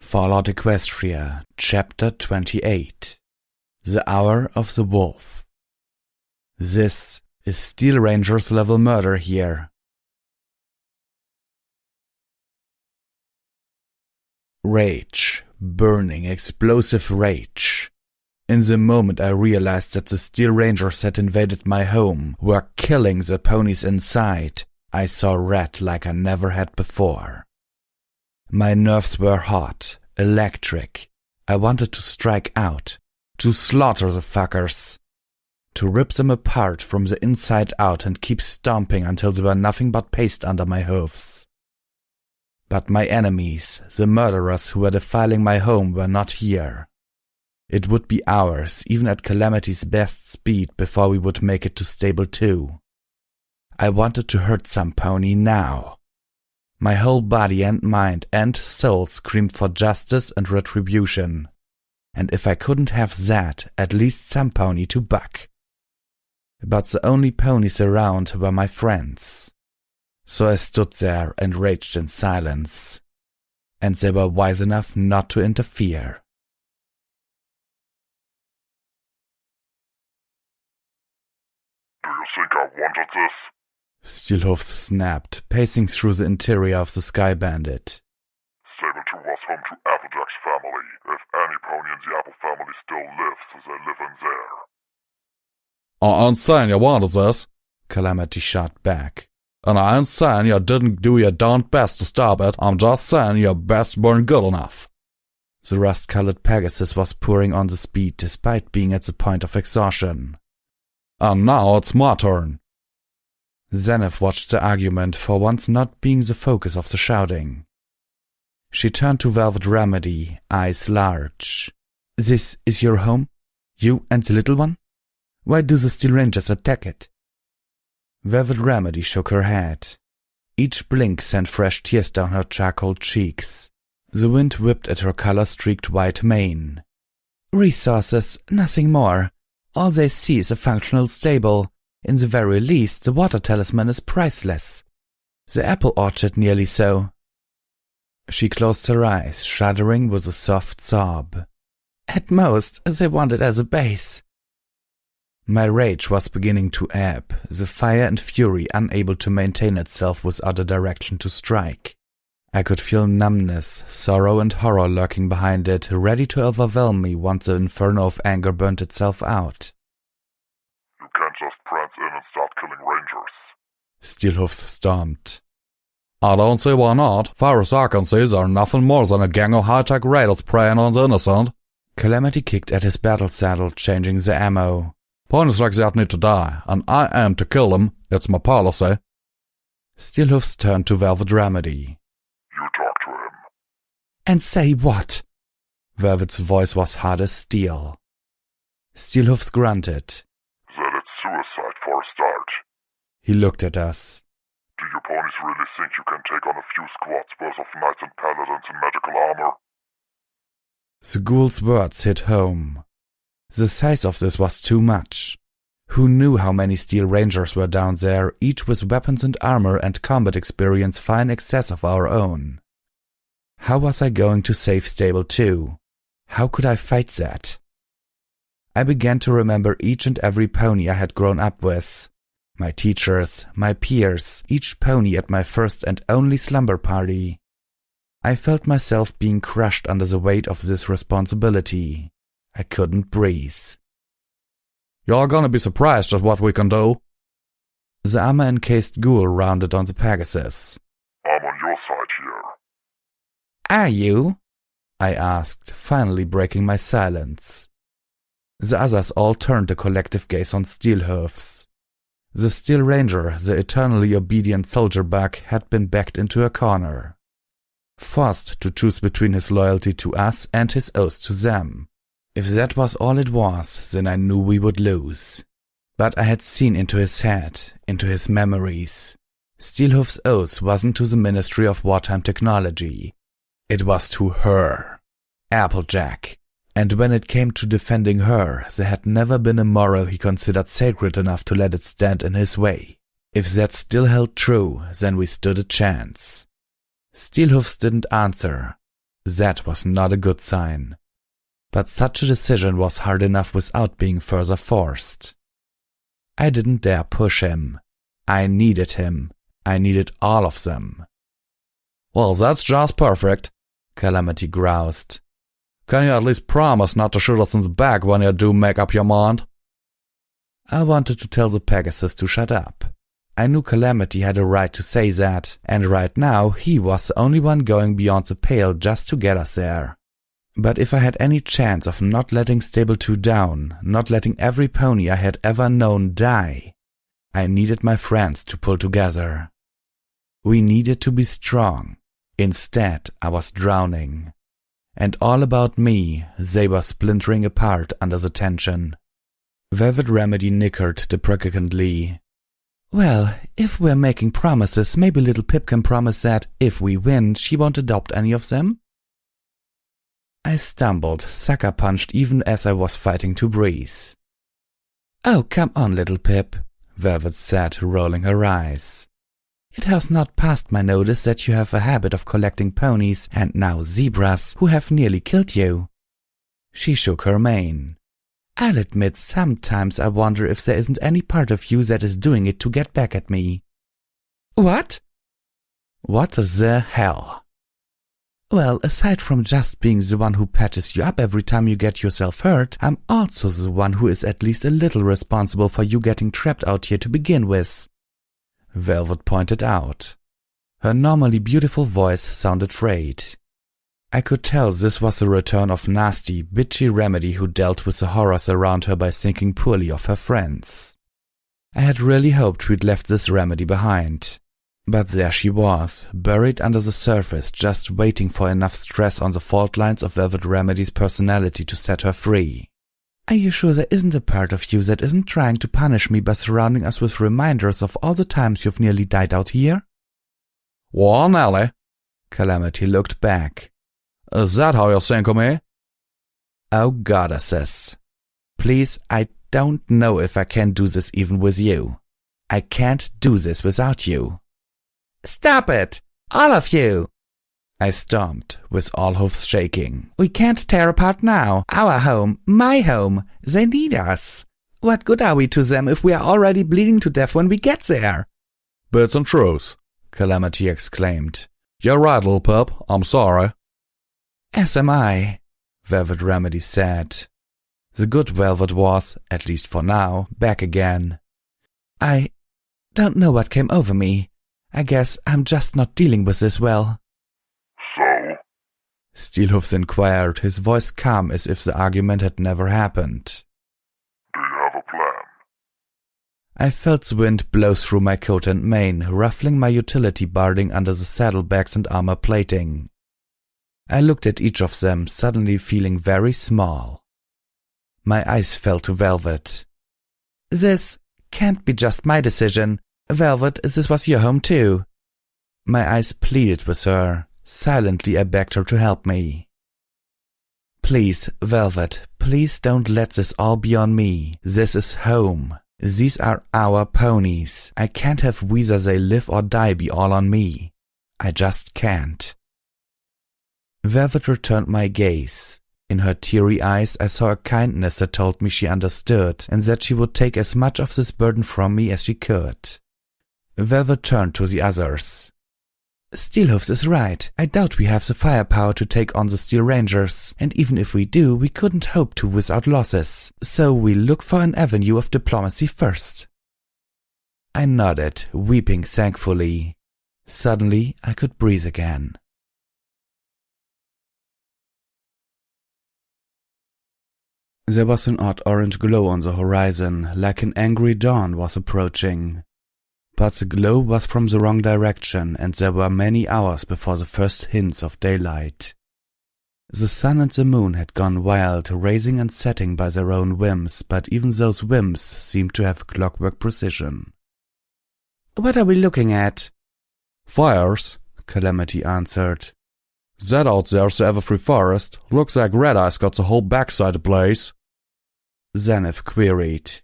Fallout Equestria, Chapter 28. The Hour of the Wolf. This is Steel Ranger's level murder here. Rage. Burning, explosive rage. In the moment I realized that the Steel Rangers had invaded my home, were killing the ponies inside, I saw red like I never had before. My nerves were hot, electric. I wanted to strike out, to slaughter the fuckers, to rip them apart from the inside out and keep stomping until they were nothing but paste under my hooves. But my enemies, the murderers who were defiling my home, were not here. It would be hours, even at Calamity's best speed, before we would make it to Stable 2. I wanted to hurt some pony now. My whole body and mind and soul screamed for justice and retribution. And if I couldn't have that, at least some pony to buck. But the only ponies around were my friends. So I stood there and raged in silence. And they were wise enough not to interfere. Do you think I wanted this? Steelhoofs snapped, pacing through the interior of the Sky Bandit. Stable 2 was home to Applejack's family. If any pony in the Apple family still lives, they live in there. I ain't saying you wanted this, Calamity shot back. And I ain't saying you didn't do your darned best to stop it. I'm just saying your best weren't good enough. The rust-colored Pegasus was pouring on the speed despite being at the point of exhaustion. And now it's my turn. Zenith watched the argument, for once not being the focus of the shouting. She turned to Velvet Remedy, eyes large. This is your home? You and the little one? Why do the Steel Rangers attack it? Velvet Remedy shook her head. Each blink sent fresh tears down her charcoal cheeks. The wind whipped at her color-streaked white mane. Resources, nothing more. All they see is a functional stable. In the very least, the water talisman is priceless. The apple orchard nearly so. She closed her eyes, shuddering with a soft sob. At most, they want it as a base. My rage was beginning to ebb, the fire and fury unable to maintain itself without a direction to strike. I could feel numbness, sorrow and horror lurking behind it, ready to overwhelm me once the inferno of anger burnt itself out. You can't just prance in and start killing rangers. Steelhoofs stomped. I don't see why not. Far as I can see, they're nothing more than a gang of high-tech raiders preying on the innocent. Calamity kicked at his battle saddle, changing the ammo. Ponies like that need to die, and I am to kill them. It's my policy. Steelhoofs turned to Velvet Remedy. You talk to him. And say what? Velvet's voice was hard as steel. Steelhoofs grunted. That it's suicide for a start. He looked at us. Do you ponies really think you can take on a few squads worth of knights and paladins in magical armor? The ghoul's words hit home. The size of this was too much. Who knew how many Steel Rangers were down there, each with weapons and armor and combat experience far in excess of our own? How was I going to save Stable 2? How could I fight that? I began to remember each and every pony I had grown up with. My teachers, my peers, each pony at my first and only slumber party. I felt myself being crushed under the weight of this responsibility. I couldn't breathe. You're gonna be surprised at what we can do. The armor-encased ghoul rounded on the Pegasus. I'm on your side here. Are you? I asked, finally breaking my silence. The others all turned a collective gaze on Steelhoofs. The Steel Ranger, the eternally obedient soldier bug, had been backed into a corner. Forced to choose between his loyalty to us and his oath to them. If that was all it was, then I knew we would lose. But I had seen into his head, into his memories. Steelhoof's oath wasn't to the Ministry of Wartime Technology. It was to her, Applejack. And when it came to defending her, there had never been a moral he considered sacred enough to let it stand in his way. If that still held true, then we stood a chance. Steelhoofs didn't answer. That was not a good sign. But such a decision was hard enough without being further forced. I didn't dare push him. I needed him. I needed all of them. Well, that's just perfect, Calamity groused. Can you at least promise not to shoot us in the back when you do make up your mind? I wanted to tell the Pegasus to shut up. I knew Calamity had a right to say that, and right now he was the only one going beyond the pale just to get us there. But if I had any chance of not letting Stable 2 down, not letting every pony I had ever known die, I needed my friends to pull together. We needed to be strong. Instead, I was drowning. And all about me, they were splintering apart under the tension. Velvet Remedy nickered deprecatingly. Well, if we're making promises, maybe little Pip can promise that, if we win, she won't adopt any of them? I stumbled, sucker-punched even as I was fighting to breathe. Oh, come on, little Pip, Velvet said, rolling her eyes. It has not passed my notice that you have a habit of collecting ponies and now zebras who have nearly killed you. She shook her mane. I'll admit sometimes I wonder if there isn't any part of you that is doing it to get back at me. What? What the hell? Well, aside from just being the one who patches you up every time you get yourself hurt, I'm also the one who is at least a little responsible for you getting trapped out here to begin with, Velvet pointed out. Her normally beautiful voice sounded frayed. I could tell this was a return of nasty, bitchy Remedy who dealt with the horrors around her by thinking poorly of her friends. I had really hoped we'd left this Remedy behind. But there she was, buried under the surface, just waiting for enough stress on the fault lines of Velvet Remedy's personality to set her free. Are you sure there isn't a part of you that isn't trying to punish me by surrounding us with reminders of all the times you've nearly died out here? Well, Nelly, Calamity looked back. Is that how you think of me? Oh, goddesses. Please, I don't know if I can do this even with you. I can't do this without you. Stop it! All of you! I stomped, with all hoofs shaking. We can't tear apart now. Our home, my home, they need us. What good are we to them if we are already bleeding to death when we get there? Bits and truths, Calamity exclaimed. You're right, little pup. I'm sorry. As am I, Velvet Remedy said. The good Velvet was, at least for now, back again. I don't know what came over me. I guess I'm just not dealing with this well. So? Steelhoofs inquired, his voice calm as if the argument had never happened. Do you have a plan? I felt the wind blow through my coat and mane, ruffling my utility barding under the saddlebags and armor plating. I looked at each of them, suddenly feeling very small. My eyes fell to Velvet. This can't be just my decision. Velvet, this was your home too. My eyes pleaded with her. Silently I begged her to help me. Please, Velvet, please don't let this all be on me. This is home. These are our ponies. I can't have whether they live or die be all on me. I just can't. Velvet returned my gaze. In her teary eyes I saw a kindness that told me she understood and that she would take as much of this burden from me as she could. Velvet turned to the others. Steelhoofs is right. I doubt we have the firepower to take on the Steel Rangers, and even if we do, we couldn't hope to without losses, so we'll look for an avenue of diplomacy first. I nodded, weeping thankfully. Suddenly I could breathe again. There was an odd orange glow on the horizon, like an angry dawn was approaching. But the glow was from the wrong direction, and there were many hours before the first hints of daylight. The sun and the moon had gone wild, rising and setting by their own whims, but even those whims seemed to have clockwork precision. What are we looking at? Fires, Calamity answered. That out there's the Everfree Forest. Looks like Red Eye's got the whole backside ablaze. Zenith queried.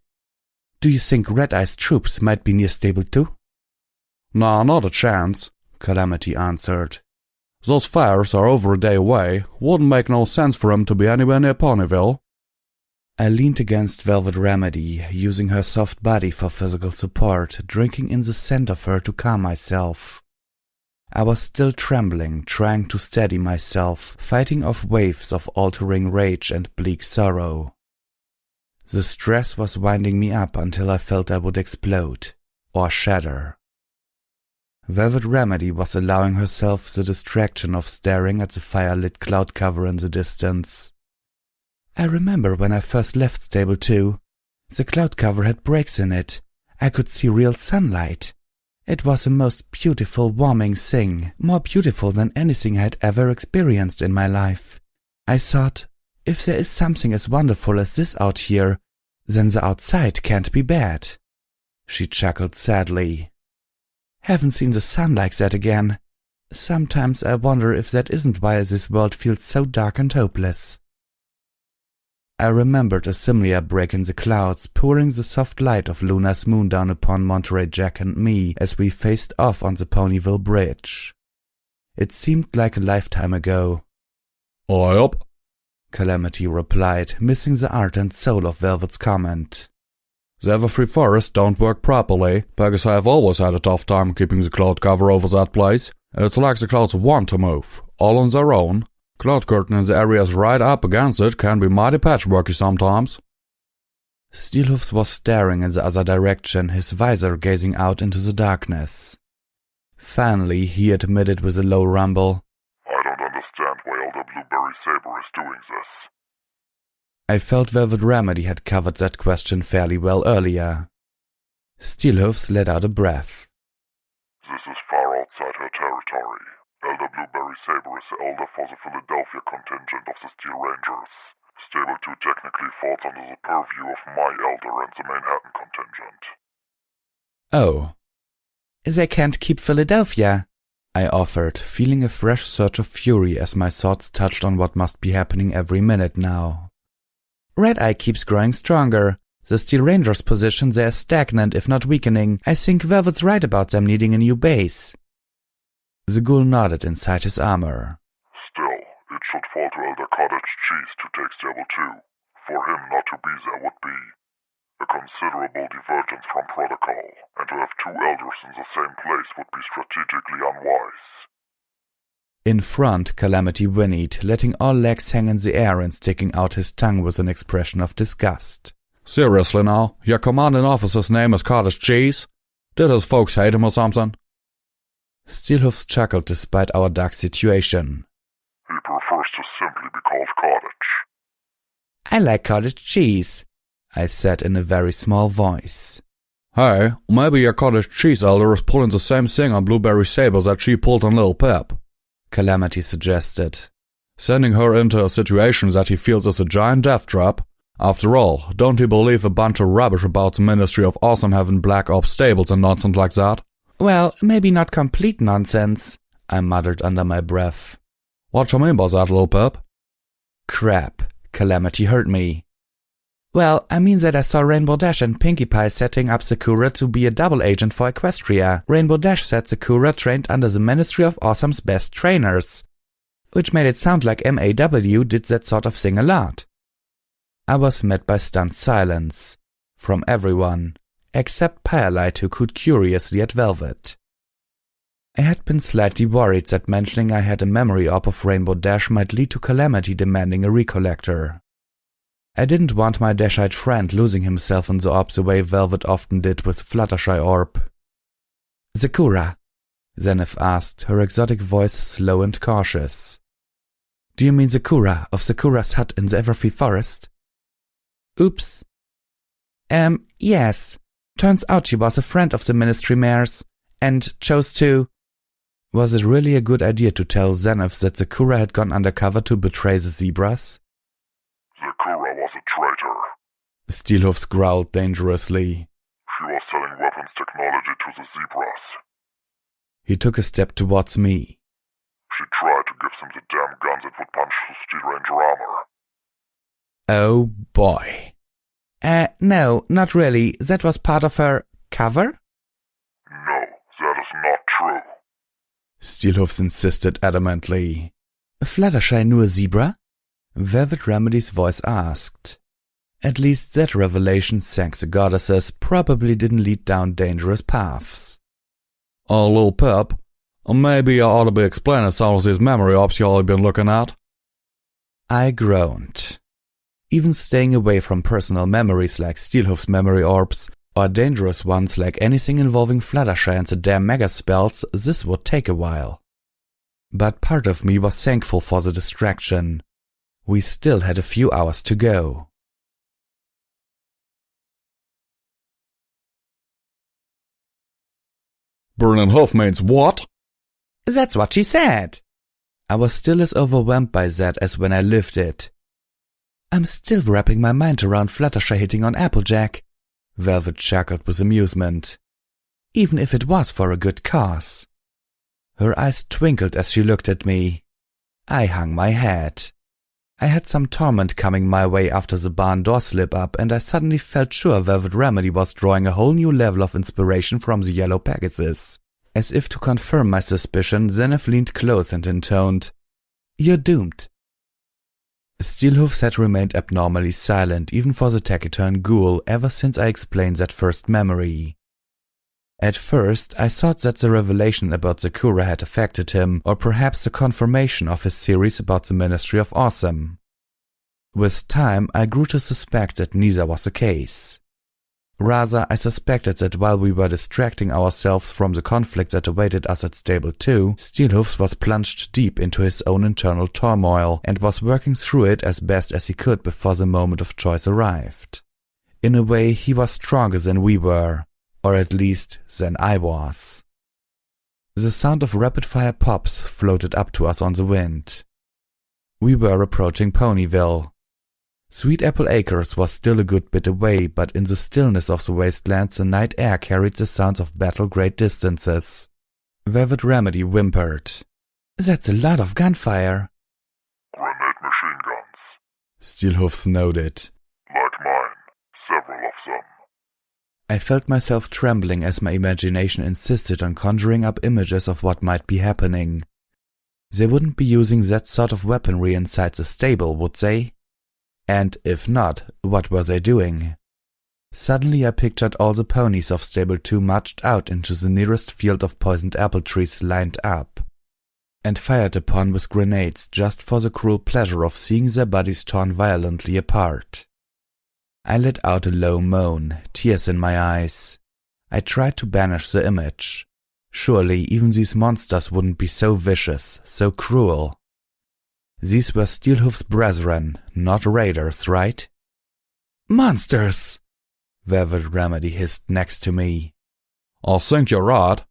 Do you think Red Eye's troops might be near Stable 2? Nah, not a chance, Calamity answered. Those fairs are over a day away. Wouldn't make no sense for him to be anywhere near Ponyville. I leaned against Velvet Remedy, using her soft body for physical support, drinking in the scent of her to calm myself. I was still trembling, trying to steady myself, fighting off waves of altering rage and bleak sorrow. The stress was winding me up until I felt I would explode, or shatter. Velvet Remedy was allowing herself the distraction of staring at the fire-lit cloud cover in the distance. I remember when I first left Stable 2. The cloud cover had breaks in it. I could see real sunlight. It was a most beautiful, warming thing, more beautiful than anything I had ever experienced in my life. I thought, if there is something as wonderful as this out here, then the outside can't be bad. She chuckled sadly. Haven't seen the sun like that again. Sometimes I wonder if that isn't why this world feels so dark and hopeless. I remembered a similar break in the clouds, pouring the soft light of Luna's moon down upon Monterey Jack and me as we faced off on the Ponyville Bridge. It seemed like a lifetime ago. Yup, Calamity replied, missing the art and soul of Velvet's comment. The Everfree Forest don't work properly, because I have always had a tough time keeping the cloud cover over that place. It's like the clouds want to move, all on their own. Cloud curtain in the areas right up against it can be mighty patchworky sometimes. Steelhoofs was staring in the other direction, his visor gazing out into the darkness. Finally, he admitted with a low rumble, I don't understand why Elder Blueberry Saber is doing this. I felt Velvet Remedy had covered that question fairly well earlier. Steelhoofs let out a breath. This is far outside her territory. Elder Blueberry Saber is the elder for the Philadelphia contingent of the Steel Rangers. Stable 2 technically falls under the purview of my elder and the Manhattan contingent. Oh. They can't keep Philadelphia, I offered, feeling a fresh surge of fury as my thoughts touched on what must be happening every minute now. Red Eye keeps growing stronger. The Steel Rangers' position there is stagnant, if not weakening. I think Velvet's right about them needing a new base. The ghoul nodded inside his armor. Still, it should fall to Elder Cottage Cheese to take Stable 2. For him not to be there would be a considerable divergence from protocol, and to have two elders in the same place would be strategically unwise. In front, Calamity whinnied, letting all legs hang in the air and sticking out his tongue with an expression of disgust. Seriously now, your commanding officer's name is Cottage Cheese? Did his folks hate him or something? Steelhoofs chuckled despite our dark situation. He prefers to simply be called Cottage. I like cottage cheese, I said in a very small voice. Hey, maybe your Cottage Cheese elder is pulling the same thing on Blueberry Saber that she pulled on Lil Pep, Calamity suggested. Sending her into a situation that he feels is a giant death trap. After all, don't he believe a bunch of rubbish about the Ministry of Awesome having Black Ops stables and nonsense like that? Well, maybe not complete nonsense, I muttered under my breath. What you mean by that, Lil Pep? Crap, Calamity heard me. Well, I mean that I saw Rainbow Dash and Pinkie Pie setting up Sakura to be a double agent for Equestria. Rainbow Dash said Sakura trained under the Ministry of Awesome's best trainers, which made it sound like MAW did that sort of thing a lot. I was met by stunned silence, from everyone, except Firelight, who cooed curiously at Velvet. I had been slightly worried that mentioning I had a memory orb of Rainbow Dash might lead to Calamity demanding a recollector. I didn't want my Dashite friend losing himself in the orb the way Velvet often did with Fluttershy orb. Sakura, Zenith asked, her exotic voice slow and cautious. Do you mean Sakura of Sakura's hut in the Everfree Forest? Oops. Yes. Turns out she was a friend of the Ministry Mayor's, and chose to… Was it really a good idea to tell Zenith that Sakura had gone undercover to betray the zebras? Sakura was a traitor. Steelhoofs growled dangerously. She was selling weapons technology to the zebras. He took a step towards me. She tried to give them the damn guns that would punch through Steel Ranger armor. Oh boy. No, not really. That was part of her cover? No, that is not true. Steelhoofs insisted adamantly. Fluttershy knew a zebra? Velvet Remedy's voice asked. At least that revelation, thanks the goddesses, probably didn't lead down dangerous paths. Oh, little Pip, maybe I ought to be explaining some of these memory ops you all been looking at. I groaned. Even staying away from personal memories like Steelhoof's memory orbs, or dangerous ones like anything involving Fluttershy and the damn mega spells, this would take a while. But part of me was thankful for the distraction. We still had a few hours to go. Burning hoof means what? That's what she said. I was still as overwhelmed by that as when I lived it. I'm still wrapping my mind around Fluttershy hitting on Applejack. Velvet chuckled with amusement. Even if it was for a good cause. Her eyes twinkled as she looked at me. I hung my head. I had some torment coming my way after the barn door slip-up, and I suddenly felt sure Velvet Remedy was drawing a whole new level of inspiration from the Yellow Pegasus. As if to confirm my suspicion, Zenith leaned close and intoned, "You're doomed." Steelhoofs had remained abnormally silent, even for the taciturn ghoul, ever since I explained that first memory. At first, I thought that the revelation about the Kura had affected him, or perhaps the confirmation of his theories about the Ministry of Awesome. With time, I grew to suspect that neither was the case. Rather, I suspected that while we were distracting ourselves from the conflict that awaited us at Stable 2, Steelhoofs was plunged deep into his own internal turmoil and was working through it as best as he could before the moment of choice arrived. In a way, he was stronger than we were. Or at least than I was. The sound of rapid-fire pops floated up to us on the wind. We were approaching Ponyville. Sweet Apple Acres was still a good bit away, but in the stillness of the wastelands the night air carried the sounds of battle great distances. Velvet Remedy whimpered. "That's a lot of gunfire." Grenade machine guns. Steelhoofs nodded. Like mine. Several of them. I felt myself trembling as my imagination insisted on conjuring up images of what might be happening. They wouldn't be using that sort of weaponry inside the stable, would they? And if not, what were they doing? Suddenly I pictured all the ponies of Stable 2 marched out into the nearest field of poisoned apple trees lined up, and fired upon with grenades just for the cruel pleasure of seeing their bodies torn violently apart. I let out a low moan, tears in my eyes. I tried to banish the image. Surely even these monsters wouldn't be so vicious, so cruel. These were Steelhoof's brethren, not raiders, right? "Monsters!" Velvet Remedy hissed next to me. "I think you're right,"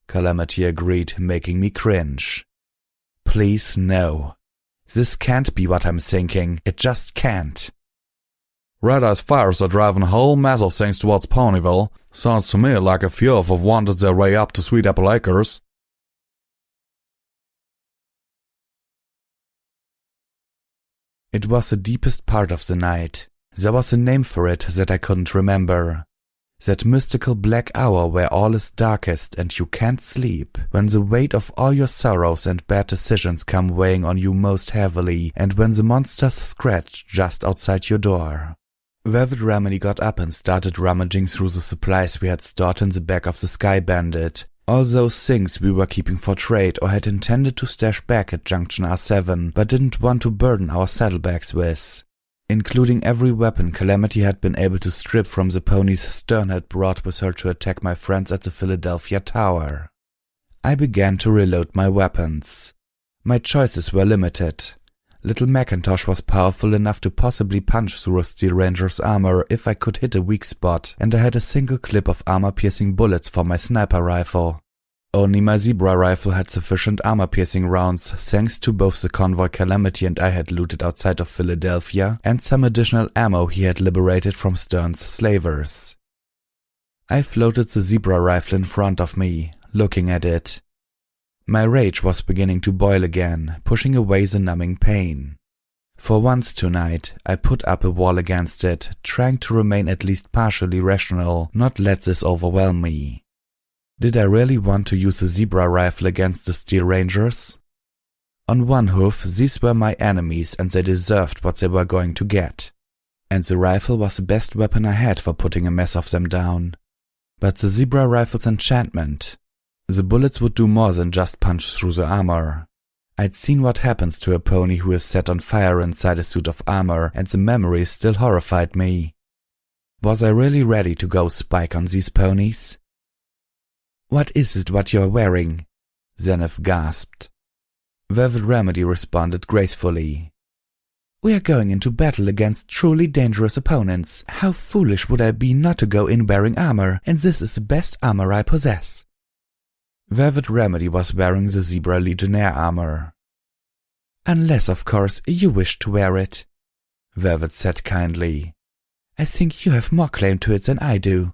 Calamity agreed, making me cringe. Please, no. This can't be what I'm thinking. It just can't. Red Eye's fires are driving a whole mess of things towards Ponyville. Sounds to me like a few have wandered their way up to Sweet Apple Acres. It was the deepest part of the night. There was a name for it that I couldn't remember. That mystical black hour where all is darkest and you can't sleep, when the weight of all your sorrows and bad decisions come weighing on you most heavily, and when the monsters scratch just outside your door. Velvet Remedy got up and started rummaging through the supplies we had stored in the back of the Sky Bandit, all those things we were keeping for trade or had intended to stash back at Junction R7, but didn't want to burden our saddlebags with, including every weapon Calamity had been able to strip from the ponies Stern had brought with her to attack my friends at the Philadelphia Tower. I began to reload my weapons. My choices were limited. Little Macintosh was powerful enough to possibly punch through a Steel Ranger's armor if I could hit a weak spot, and I had a single clip of armor-piercing bullets for my sniper rifle. Only my Zebra rifle had sufficient armor-piercing rounds, thanks to both the convoy Calamity and I had looted outside of Philadelphia, and some additional ammo he had liberated from Stern's slavers. I floated the Zebra rifle in front of me, looking at it. My rage was beginning to boil again, pushing away the numbing pain. For once tonight, I put up a wall against it, trying to remain at least partially rational, not let this overwhelm me. Did I really want to use the zebra rifle against the Steel Rangers? On one hoof, these were my enemies and they deserved what they were going to get. And the rifle was the best weapon I had for putting a mess of them down. But the zebra rifle's enchantment. The bullets would do more than just punch through the armor. I'd seen what happens to a pony who is set on fire inside a suit of armor, and the memory still horrified me. Was I really ready to go spike on these ponies? "What is it what you're wearing?" Zenith gasped. Velvet Remedy responded gracefully. "We are going into battle against truly dangerous opponents. How foolish would I be not to go in wearing armor, and this is the best armor I possess." Velvet Remedy was wearing the Zebra Legionnaire armor. "Unless, of course, you wish to wear it," Velvet said kindly. "I think you have more claim to it than I do."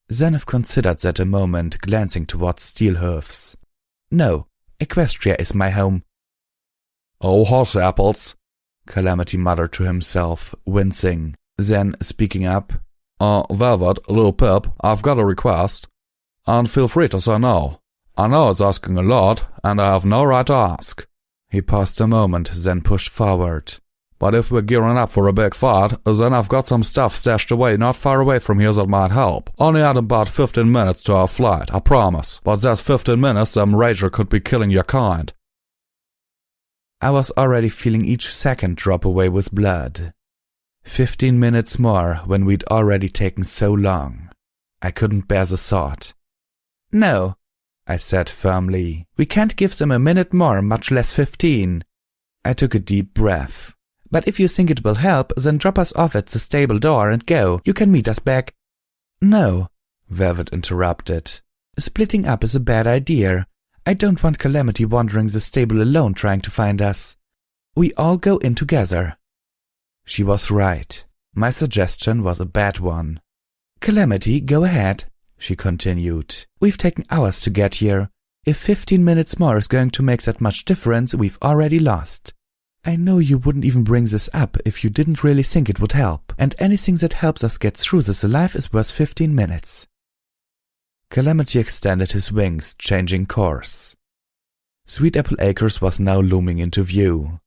Zenith considered that a moment, glancing towards Steelhoofs. "No, Equestria is my home." "Oh, horse apples," Calamity muttered to himself, wincing. Then, speaking up, Velvet, little Pip, I've got a request. And feel free to say no. I know it's asking a lot, and I have no right to ask." He paused a moment, then pushed forward. "But if we're gearing up for a big fight, then I've got some stuff stashed away not far away from here that might help. Only add about 15 minutes to our flight, I promise. But that's 15 minutes them Rager could be killing your kind." I was already feeling each second drop away with blood. 15 minutes more when we'd already taken so long. I couldn't bear the thought. "No," I said firmly. "We can't give them a minute more, much less 15. I took a deep breath. "But if you think it will help, then drop us off at the stable door and go. You can meet us back." "No," Velvet interrupted. "Splitting up is a bad idea. I don't want Calamity wandering the stable alone trying to find us. We all go in together." She was right. My suggestion was a bad one. "Calamity, go ahead," she continued. "We've taken hours to get here. If 15 minutes more is going to make that much difference, we've already lost. I know you wouldn't even bring this up if you didn't really think it would help, and anything that helps us get through this alive is worth 15 minutes. Calamity extended his wings, changing course. Sweet Apple Acres was now looming into view.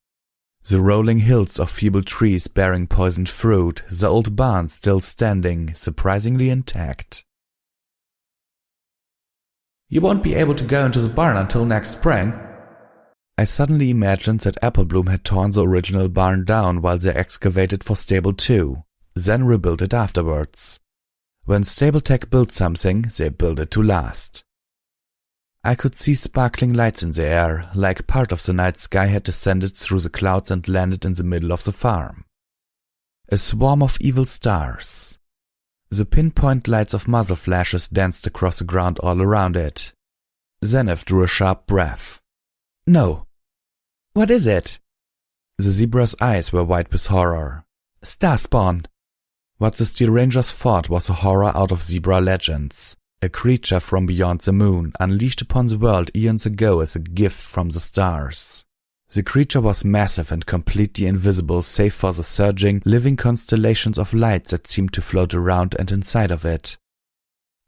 The rolling hills of feeble trees bearing poisoned fruit, the old barn still standing, surprisingly intact. "You won't be able to go into the barn until next spring." I suddenly imagined that Applebloom had torn the original barn down while they excavated for Stable 2, then rebuilt it afterwards. When Stable-Tech built something, they built it to last. I could see sparkling lights in the air, like part of the night sky had descended through the clouds and landed in the middle of the farm. A swarm of evil stars. The pinpoint lights of muzzle flashes danced across the ground all around it. Zenith drew a sharp breath. "No." "What is it?" The zebra's eyes were wide with horror. "Starspawn." What the Steel Rangers fought was a horror out of zebra legends. A creature from beyond the moon, unleashed upon the world eons ago as a gift from the stars. The creature was massive and completely invisible save for the surging, living constellations of light that seemed to float around and inside of it.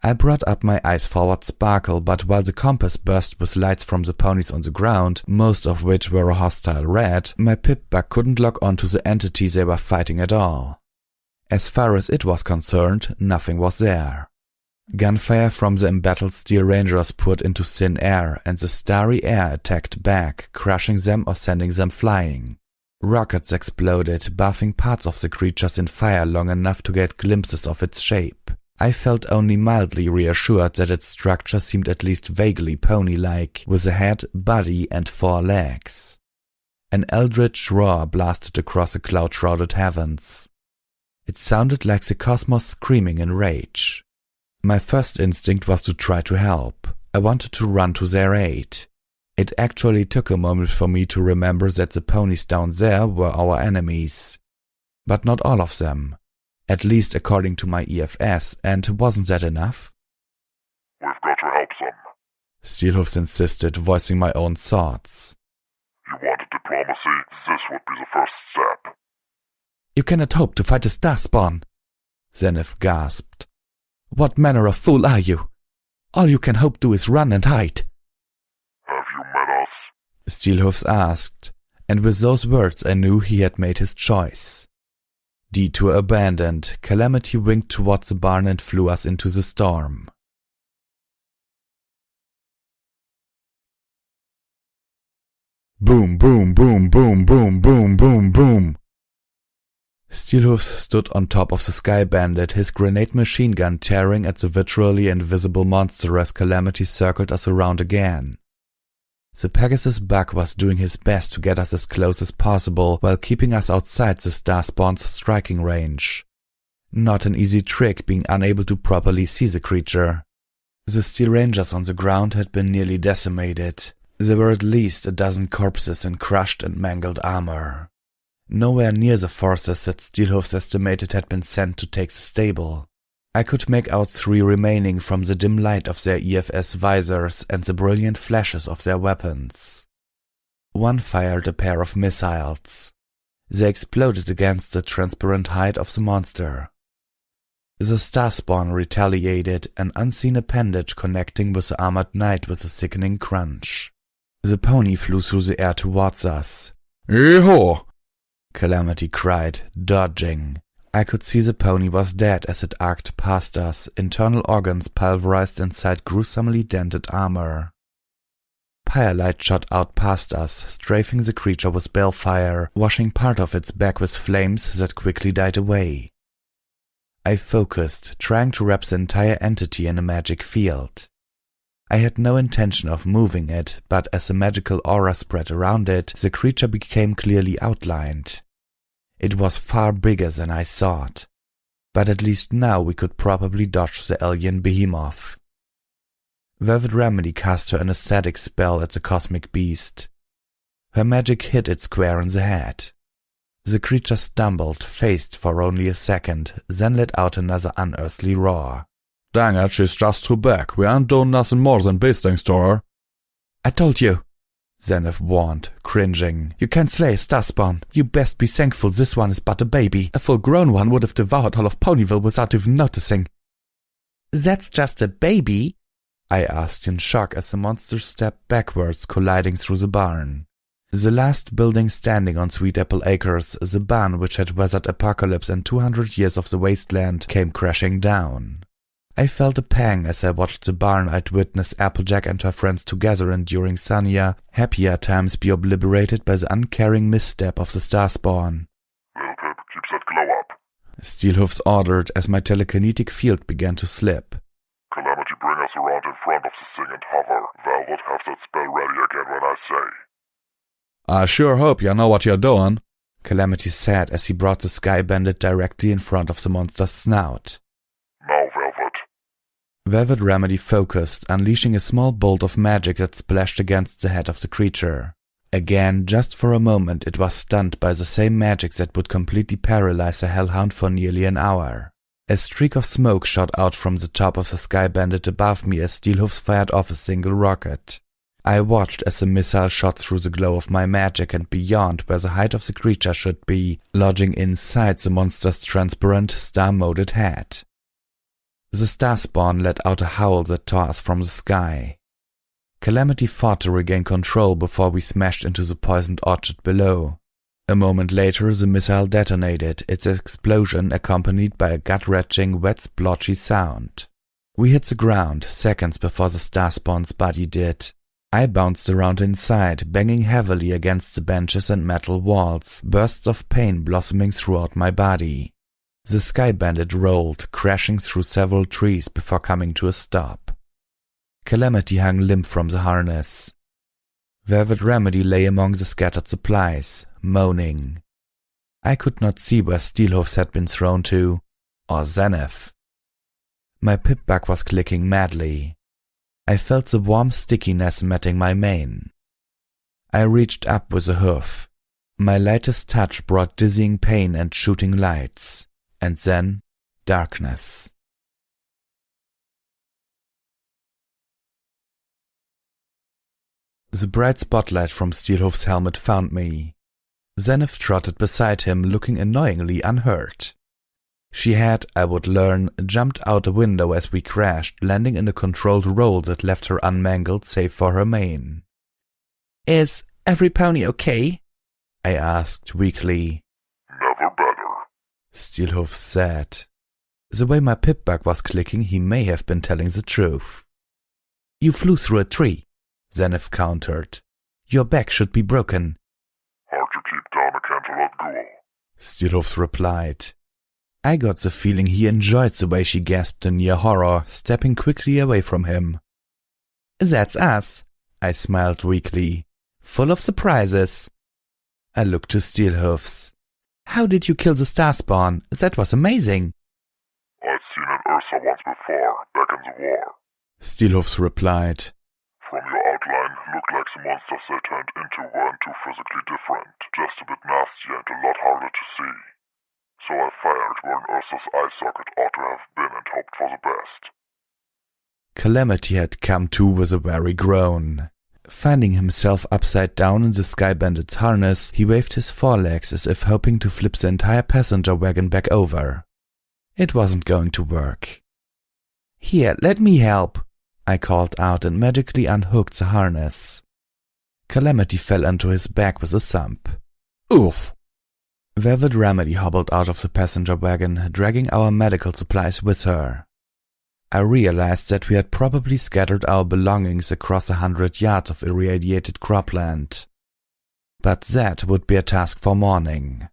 I brought up my eyes for what sparkle, but while the compass burst with lights from the ponies on the ground, most of which were a hostile red, my pip-bug couldn't lock onto the entity they were fighting at all. As far as it was concerned, nothing was there. Gunfire from the embattled Steel Rangers poured into thin air, and the starry air attacked back, crushing them or sending them flying. Rockets exploded, buffing parts of the creatures in fire long enough to get glimpses of its shape. I felt only mildly reassured that its structure seemed at least vaguely pony-like, with a head, body, and 4 legs. An eldritch roar blasted across the cloud-shrouded heavens. It sounded like the cosmos screaming in rage. My first instinct was to try to help. I wanted to run to their aid. It actually took a moment for me to remember that the ponies down there were our enemies. But not all of them. At least according to my EFS, and wasn't that enough? "We've got to help them," Steelhoofs insisted, voicing my own thoughts. "You wanted diplomacy, this would be the first step." "You cannot hope to fight a Starspawn," Zenith gasped. "What manner of fool are you?" All you can hope to is run and hide. Have you met us? Steelhoofs asked, and with those words I knew he had made his choice. Detour abandoned, Calamity winked towards the barn and flew us into the storm. Boom, boom, boom, boom, boom, boom, boom, boom. Steelhoofs stood on top of the Sky Bandit, his grenade machine gun tearing at the virtually invisible monster as Calamity circled us around again. The Pegasus bug was doing his best to get us as close as possible while keeping us outside the Starspawn's striking range. Not an easy trick, being unable to properly see the creature. The Steel Rangers on the ground had been nearly decimated. There were at least a dozen corpses in crushed and mangled armor. Nowhere near the forces that Steelhoofs estimated had been sent to take the stable. I could make out 3 remaining from the dim light of their EFS visors and the brilliant flashes of their weapons. One fired a pair of missiles. They exploded against the transparent hide of the monster. The Starspawn retaliated, an unseen appendage connecting with the armored knight with a sickening crunch. The pony flew through the air towards us. Yee-haw! Calamity cried, dodging. I could see the pony was dead as it arced past us, internal organs pulverized inside gruesomely dented armor. Firelight shot out past us, strafing the creature with balefire, washing part of its back with flames that quickly died away. I focused, trying to wrap the entire entity in a magic field. I had no intention of moving it, but as a magical aura spread around it, the creature became clearly outlined. It was far bigger than I thought, but at least now we could probably dodge the alien behemoth. Velvet Remedy cast her anesthetic spell at the cosmic beast. Her magic hit it square in the head. The creature stumbled, phased for only a second, then let out another unearthly roar. Dang it, she's just too big. We ain't doing nothing more than beastings to her. I told you, Zenith warned, cringing. You can't slay a Starspawn. You best be thankful this one is but a baby. A full-grown one would have devoured all of Ponyville without even noticing. That's just a baby? I asked in shock as the monster stepped backwards, colliding through the barn. The last building standing on Sweet Apple Acres, the barn which had weathered apocalypse and 200 years of the wasteland, came crashing down. I felt a pang as I watched the barn I'd witnessed Applejack and her friends together enduring sunnier, happier times be obliterated by the uncaring misstep of the Starspawn. Little Pip, keep that glow up. Steelhoofs ordered as my telekinetic field began to slip. Calamity, bring us around in front of the thing and hover. Velvet, have that spell ready again when I say. I sure hope you know what you're doing, Calamity said as he brought the Sky Bandit directly in front of the monster's snout. Now, Velvet. Velvet Remedy focused, unleashing a small bolt of magic that splashed against the head of the creature. Again, just for a moment, it was stunned by the same magic that would completely paralyze a hellhound for nearly an hour. A streak of smoke shot out from the top of the Sky Bandit above me as Steelhoofs fired off a single rocket. I watched as the missile shot through the glow of my magic and beyond where the height of the creature should be, lodging inside the monster's transparent, star-molded head. The Starspawn let out a howl that tore us from the sky. Calamity fought to regain control before we smashed into the poisoned orchard below. A moment later the missile detonated, its explosion accompanied by a gut-wrenching, wet, splotchy sound. We hit the ground seconds before the Starspawn's body did. I bounced around inside, banging heavily against the benches and metal walls, bursts of pain blossoming throughout my body. The Sky Bandit rolled, crashing through several trees before coming to a stop. Calamity hung limp from the harness. Velvet Remedy lay among the scattered supplies, moaning. I could not see where Steelhoofs had been thrown to, or Zenith. My pip-bug was clicking madly. I felt the warm stickiness matting my mane. I reached up with a hoof. My lightest touch brought dizzying pain and shooting lights, and then darkness. The bright spotlight from Steelhoof's helmet found me. Zenith trotted beside him, looking annoyingly unhurt. She had, I would learn, jumped out a window as we crashed, landing in a controlled roll that left her unmangled save for her mane. "Is every pony okay?" I asked weakly. Never better, Steelhooves said. The way my pip-bug was clicking, he may have been telling the truth. "You flew through a tree," Zenith countered. "Your back should be broken." Hard to keep down a Canterlot ghoul, Steelhooves replied. I got the feeling he enjoyed the way she gasped in near horror, stepping quickly away from him. "That's us," I smiled weakly. "Full of surprises." I looked to Steelhooves. "How did you kill the Starspawn? That was amazing." I'd seen an Ursa once before, back in the war. Steelhooves replied. From your outline, looked like the monsters they turned into weren't too physically different, just a bit nastier and a lot harder to see. So I fired where an Ursa's eye socket ought to have been and hoped for the best. Calamity had come to with a weary groan. Finding himself upside down in the sky-bandit's harness, he waved his forelegs as if hoping to flip the entire passenger wagon back over. It wasn't going to work. "Here, let me help," I called out and magically unhooked the harness. Calamity fell onto his back with a thump. "Oof!" Velvet Remedy hobbled out of the passenger wagon, dragging our medical supplies with her. I realized that we had probably scattered our belongings across 100 yards of irradiated cropland. But that would be a task for morning.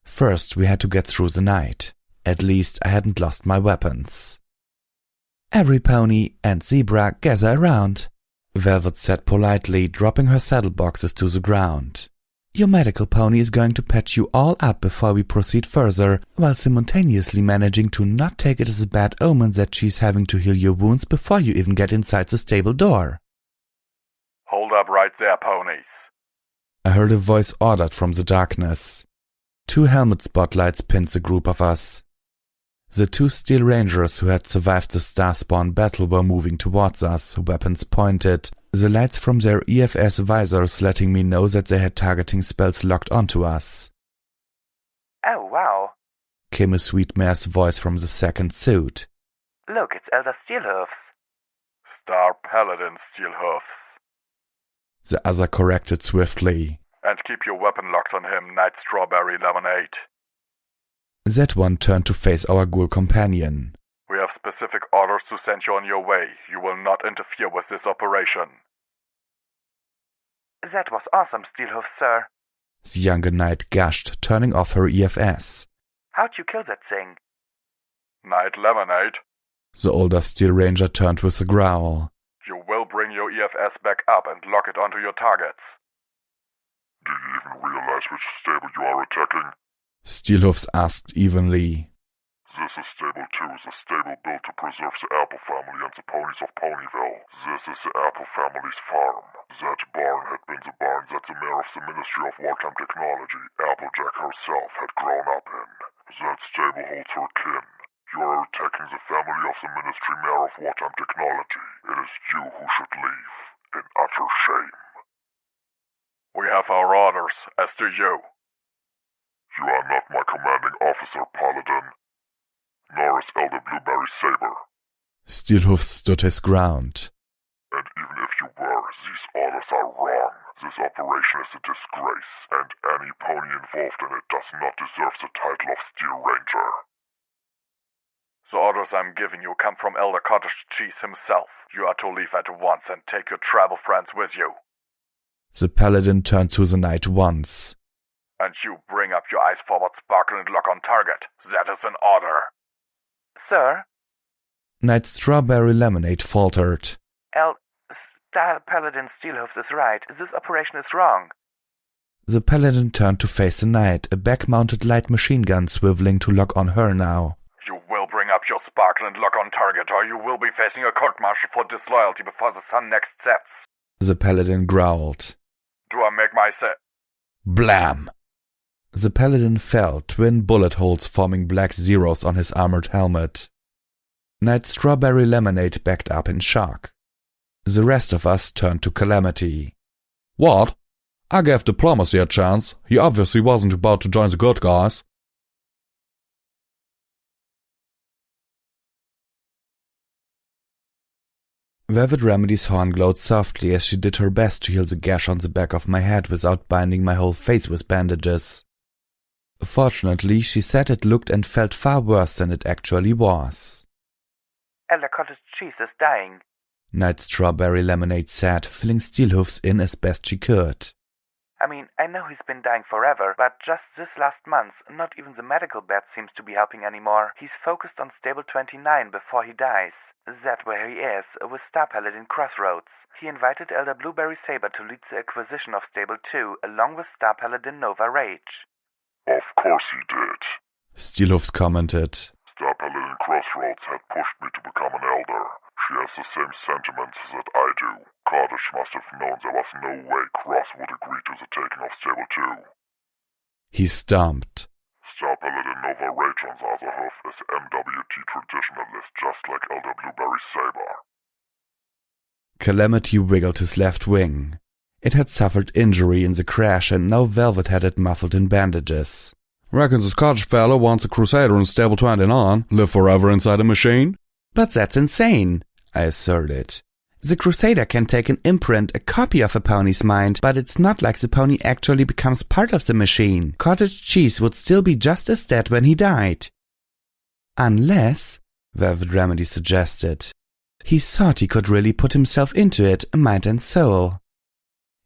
First, we had to get through the night. At least I hadn't lost my weapons. "Every pony and zebra gather around," Velvet said politely, dropping her saddle boxes to the ground. "Your medical pony is going to patch you all up before we proceed further, while simultaneously managing to not take it as a bad omen that she's having to heal your wounds before you even get inside the stable door." Hold up right there, ponies. I heard a voice ordered from the darkness. 2 helmet spotlights pinned the group of us. The 2 Steel Rangers who had survived the Starspawn battle were moving towards us, weapons pointed, the lights from their EFS visors letting me know that they had targeting spells locked onto us. "Oh, wow. Came a sweet mare's voice from the second suit. Look, it's Elder Steelhooves." Star Paladin Steelhooves. The other corrected swiftly. And keep your weapon locked on him, Night Strawberry Lemonade. That one turned to face our ghoul companion. We have specific orders to send you on your way. You will not interfere with this operation. "That was awesome, Steelhooves, sir. The younger knight gushed, turning off her EFS. How'd you kill that thing?" Night Lemonade. The older Steel Ranger turned with a growl. You will bring your EFS back up and lock it onto your targets. Do you even realize which stable you are attacking? Steelhooves asked evenly. This is Stable 2, the stable built to preserve the Apple family and the ponies of Ponyville. This is the Apple family's farm. That barn had been the barn that the mayor of the Ministry of Wartime Technology, Applejack herself, had grown up in. That stable holds her kin. You are attacking the family of the Ministry Mayor of Wartime Technology. It is you who should leave, in utter shame. We have our orders, as do you. You are not my commanding officer, Paladin. Nor is Elder Blueberry Saber. Steelhooves stood his ground. And even if you were, these orders are wrong. This operation is a disgrace, and any pony involved in it does not deserve the title of Steel Ranger. The orders I'm giving you come from Elder Cottage Cheese himself. You are to leave at once and take your travel friends with you. The paladin turned to the knight once. And you bring up your eyes forward, sparkle, and lock on target. That is an order. "Sir?" Knight Strawberry Lemonade faltered. Star Paladin Steelhooves is right. This operation is wrong." The paladin turned to face the knight, a back-mounted light machine gun swiveling to lock on her now. You will bring up your sparkle and lock on target, or you will be facing a court-martial for disloyalty before the sun next sets. The paladin growled. Do I make my say? Blam! The paladin fell, twin bullet holes forming black zeros on his armored helmet. Knight Strawberry Lemonade backed up in shock. The rest of us turned to Calamity. What? I gave Diplomacy a chance. He obviously wasn't about to join the good guys. Velvet Remedy's horn glowed softly as she did her best to heal the gash on the back of my head without binding my whole face with bandages. Fortunately, she said it looked and felt far worse than it actually was. Elder Cottage Cheese is dying, Night Strawberry Lemonade said, filling Steelhoof's in as best she could. I know he's been dying forever, but just this last month, not even the medical bed seems to be helping anymore. He's focused on Stable 29 before he dies. That's where he is, with Star Paladin Crossroads. He invited Elder Blueberry Saber to lead the acquisition of Stable 2, along with Star Paladin Nova Rage. Of course he did. Steelhoofs commented. Star Paladin Crossroads had pushed me to become an elder. She has the same sentiments that I do. Cottage must have known there was no way Cross would agree to the taking of Stable 2. He stomped. Star Paladin Nova Rage on the other half is MWT traditionalist, just like Elder Blueberry Saber. Calamity wiggled his left wing. It had suffered injury in the crash and now Velvet had it muffled in bandages. Reckons this cottage fella wants a crusader in Stable 29, live forever inside a machine? But that's insane, I asserted. The Crusader can take an imprint, a copy of a pony's mind, but it's not like the pony actually becomes part of the machine. Cottage Cheese would still be just as dead when he died. Unless, Velvet Remedy suggested, he thought he could really put himself into it, mind and soul.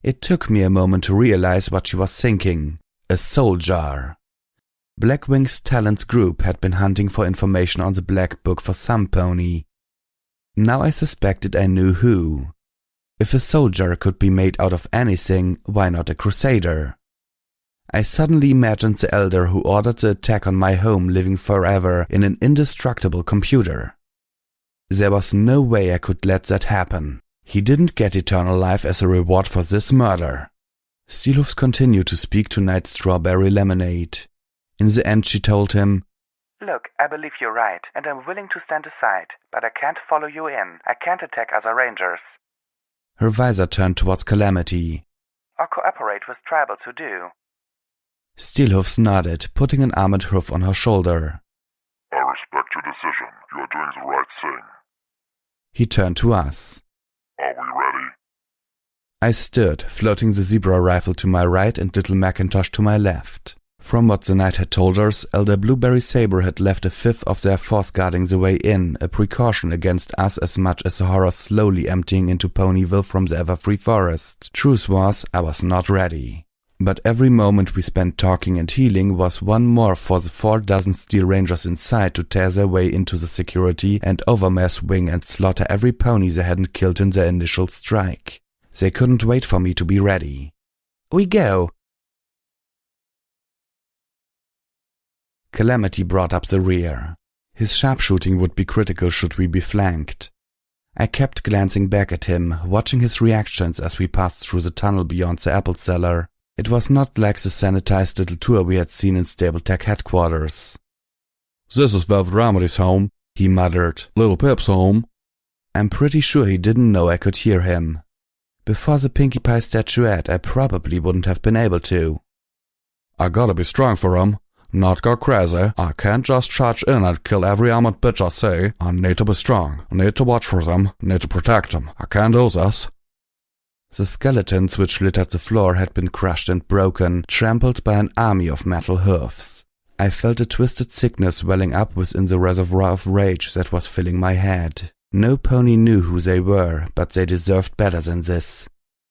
It took me a moment to realize what she was thinking. A soul jar. Blackwing's Talents group had been hunting for information on the Black Book for some pony. Now I suspected I knew who. If a soul jar could be made out of anything, why not a crusader? I suddenly imagined the elder who ordered the attack on my home living forever in an indestructible computer. There was no way I could let that happen. He didn't get eternal life as a reward for this murder. Steelhoofs continued to speak to Night Strawberry Lemonade. In the end she told him, Look, I believe you're right, and I'm willing to stand aside, but I can't follow you in. I can't attack other rangers. Her visor turned towards Calamity. Or cooperate with tribals who do. Steelhoofs nodded, putting an armored hoof on her shoulder. I respect your decision. You are doing the right thing. He turned to us. Are we ready? I stood, floating the zebra rifle to my right and little Macintosh to my left. From what the knight had told us, Elder Blueberry Saber had left a fifth of their force guarding the way in, a precaution against us as much as the horror slowly emptying into Ponyville from the Everfree Forest. Truth was, I was not ready. But every moment we spent talking and healing was one more for the 4 dozen Steel Rangers inside to tear their way into the security and overmass wing and slaughter every pony they hadn't killed in their initial strike. They couldn't wait for me to be ready. We go! Calamity brought up the rear. His sharpshooting would be critical should we be flanked. I kept glancing back at him, watching his reactions as we passed through the tunnel beyond the apple cellar. It was not like the sanitized little tour we had seen in Stable-Tech headquarters. This is Velvet Remedy's home, he muttered. Little Pip's home. I'm pretty sure he didn't know I could hear him. Before the Pinkie Pie statuette, I probably wouldn't have been able to. I gotta be strong for him. Not go crazy. I can't just charge in and kill every armored bitch I see. I need to be strong. I need to watch for them. I need to protect them. I can't do this. The skeletons which littered the floor had been crushed and broken, trampled by an army of metal hoofs. I felt a twisted sickness welling up within the reservoir of rage that was filling my head. No pony knew who they were, but they deserved better than this.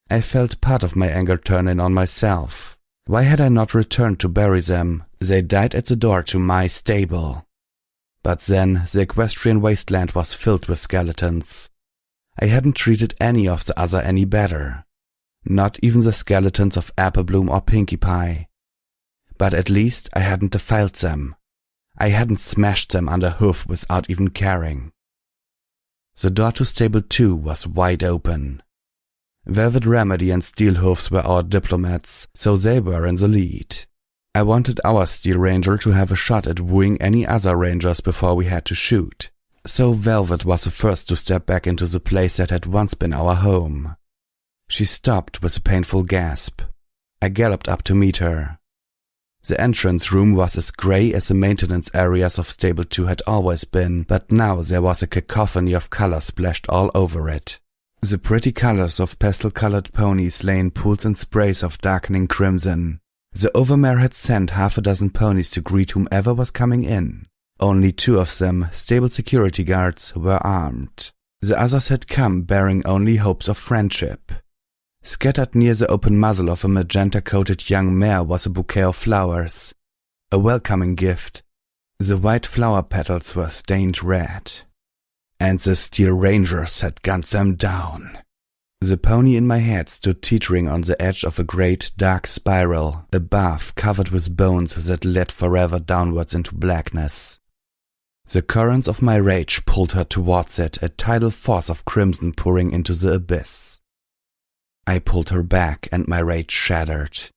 I felt part of my anger turn in on myself. Why had I not returned to bury them? They died at the door to my stable. But then the equestrian wasteland was filled with skeletons. I hadn't treated any of the other any better. Not even the skeletons of Applebloom or Pinkie Pie. But at least I hadn't defiled them. I hadn't smashed them under hoof without even caring. The door to Stable 2 was wide open. Velvet Remedy and Steelhoofs were our diplomats, so they were in the lead. I wanted our Steel Ranger to have a shot at wooing any other rangers before we had to shoot. So Velvet was the first to step back into the place that had once been our home. She stopped with a painful gasp. I galloped up to meet her. The entrance room was as grey as the maintenance areas of Stable 2 had always been, but now there was a cacophony of color splashed all over it. The pretty colors of pastel-colored ponies lay in pools and sprays of darkening crimson. The overmare had sent half a dozen ponies to greet whomever was coming in. Only 2 of them, stable security guards, were armed. The others had come bearing only hopes of friendship. Scattered near the open muzzle of a magenta-coated young mare was a bouquet of flowers. A welcoming gift. The white flower petals were stained red. And the Steel Rangers had gunned them down. The pony in my head stood teetering on the edge of a great dark spiral, above covered with bones that led forever downwards into blackness. The currents of my rage pulled her towards it, a tidal force of crimson pouring into the abyss. I pulled her back and my rage shattered.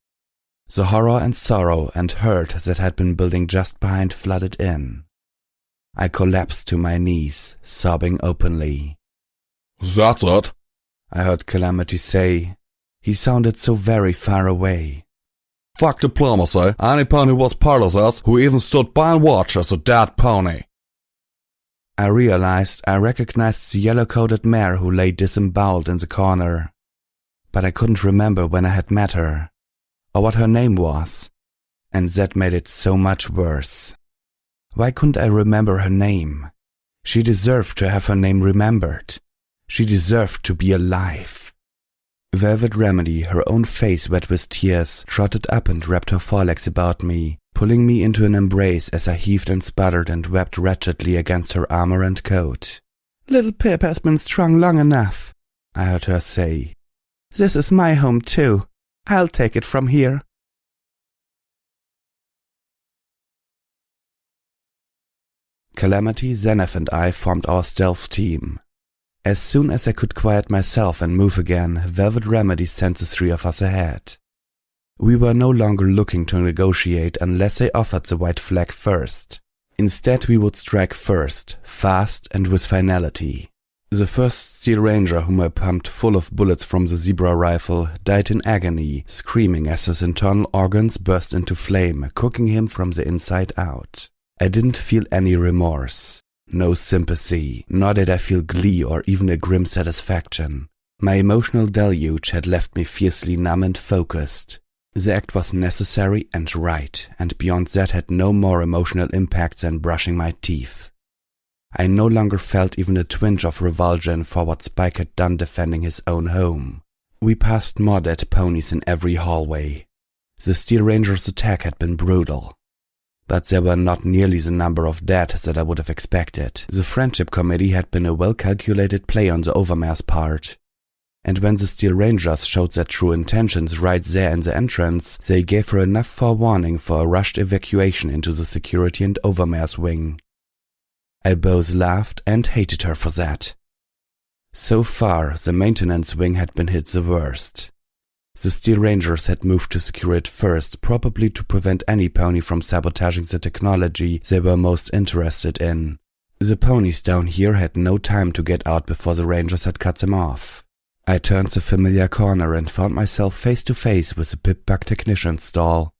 The horror and sorrow and hurt that had been building just behind flooded in. I collapsed to my knees, sobbing openly. That's it, I heard Calamity say. He sounded so very far away. Fuck diplomacy. Any pony was part of this who even stood by and watched as a dead pony. I realized I recognized the yellow-coated mare who lay disemboweled in the corner. But I couldn't remember when I had met her, or what her name was, and that made it so much worse. Why couldn't I remember her name? She deserved to have her name remembered. She deserved to be alive. Velvet Remedy, her own face wet with tears, trotted up and wrapped her forelegs about me, pulling me into an embrace as I heaved and sputtered and wept wretchedly against her armor and coat. "Little Pip has been strong long enough," I heard her say. "This is my home too. I'll take it from here." Calamity, Zenith and I formed our stealth team. As soon as I could quiet myself and move again, Velvet Remedy sent the 3 of us ahead. We were no longer looking to negotiate unless they offered the white flag first. Instead, we would strike first, fast and with finality. The first Steel Ranger, whom I pumped full of bullets from the Zebra rifle, died in agony, screaming as his internal organs burst into flame, cooking him from the inside out. I didn't feel any remorse, no sympathy, nor did I feel glee or even a grim satisfaction. My emotional deluge had left me fiercely numb and focused. The act was necessary and right, and beyond that had no more emotional impact than brushing my teeth. I no longer felt even a twinge of revulsion for what Spike had done defending his own home. We passed more dead ponies in every hallway. The Steel Ranger's attack had been brutal. But there were not nearly the number of dead that I would have expected. The Friendship Committee had been a well-calculated play on the Overmare's part. And when the Steel Rangers showed their true intentions right there in the entrance, they gave her enough forewarning for a rushed evacuation into the Security and Overmare's wing. I both laughed and hated her for that. So far, the maintenance wing had been hit the worst. The Steel Rangers had moved to secure it first, probably to prevent any pony from sabotaging the technology they were most interested in. The ponies down here had no time to get out before the Rangers had cut them off. I turned the familiar corner and found myself face to face with the Pip-Bug technician's stall.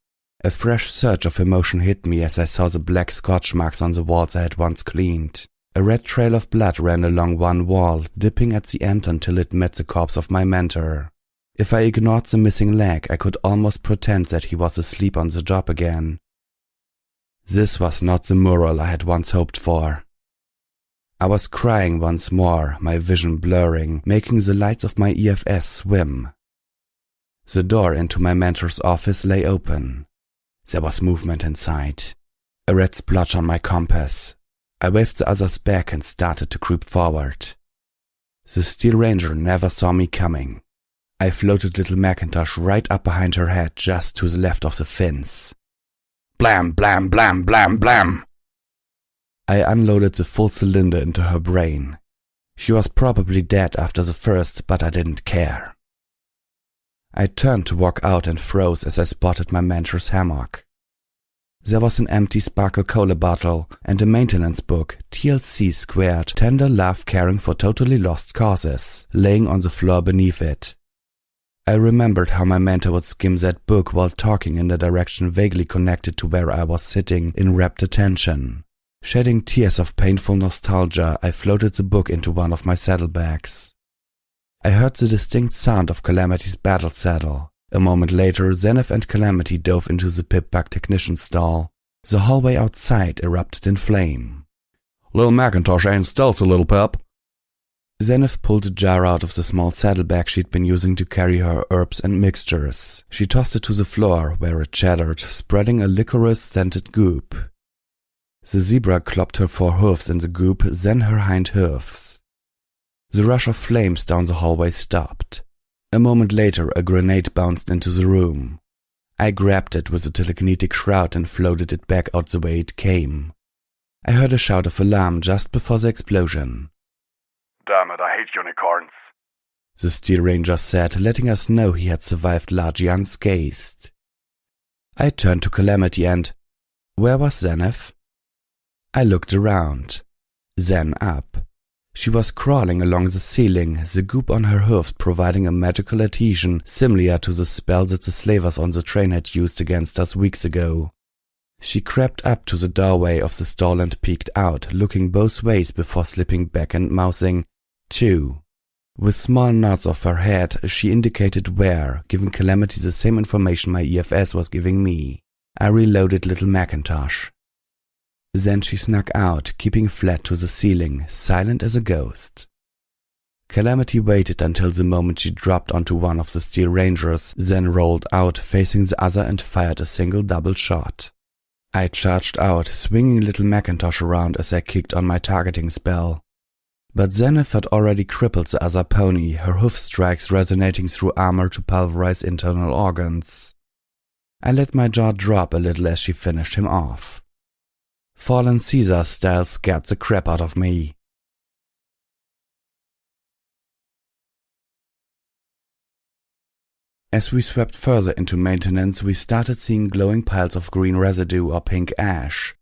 A fresh surge of emotion hit me as I saw the black scorch marks on the walls I had once cleaned. A red trail of blood ran along one wall, dipping at the end until it met the corpse of my mentor. If I ignored the missing leg, I could almost pretend that he was asleep on the job again. This was not the mural I had once hoped for. I was crying once more, my vision blurring, making the lights of my EFS swim. The door into my mentor's office lay open. There was movement inside. A red splotch on my compass. I waved the others back and started to creep forward. The Steel Ranger never saw me coming. I floated little Macintosh right up behind her head, just to the left of the fins. Blam, blam, blam, blam, blam! I unloaded the full cylinder into her brain. She was probably dead after the first, but I didn't care. I turned to walk out and froze as I spotted my mentor's hammock. There was an empty Sparkle Cola bottle and a maintenance book, TLC squared, Tender Love Caring for Totally Lost Causes, laying on the floor beneath it. I remembered how my mentor would skim that book while talking in a direction vaguely connected to where I was sitting in rapt attention. Shedding tears of painful nostalgia, I floated the book into one of my saddlebags. I heard the distinct sound of Calamity's battle saddle. A moment later, Zenith and Calamity dove into the pip-bug technician stall. The hallway outside erupted in flame. Little Macintosh ain't stealthy, little pup. Zenith pulled a jar out of the small saddlebag she'd been using to carry her herbs and mixtures. She tossed it to the floor, where it shattered, spreading a licorice-scented goop. The zebra clopped her forehooves in the goop, then her hind hoofs. The rush of flames down the hallway stopped. A moment later, a grenade bounced into the room. I grabbed it with a telekinetic shroud and floated it back out the way it came. I heard a shout of alarm just before the explosion. Damn it, I hate unicorns, the Steel Ranger said, letting us know he had survived largely unscathed. I turned to Calamity and... Where was Zenith? I looked around. Then up. She was crawling along the ceiling, the goop on her hoofs providing a magical adhesion similar to the spell that the slavers on the train had used against us weeks ago. She crept up to the doorway of the stall and peeked out, looking both ways before slipping back and mouthing, "2." With small nods of her head, she indicated where, giving Calamity the same information my EFS was giving me. I reloaded Little Macintosh. Then she snuck out, keeping flat to the ceiling, silent as a ghost. Calamity waited until the moment she dropped onto one of the Steel Rangers, then rolled out, facing the other and fired a single double shot. I charged out, swinging Little Macintosh around as I kicked on my targeting spell. But Zenith had already crippled the other pony, her hoof strikes resonating through armor to pulverize internal organs. I let my jaw drop a little as she finished him off. Fallen Caesar style scared the crap out of me. As we swept further into maintenance, we started seeing glowing piles of green residue or pink ash.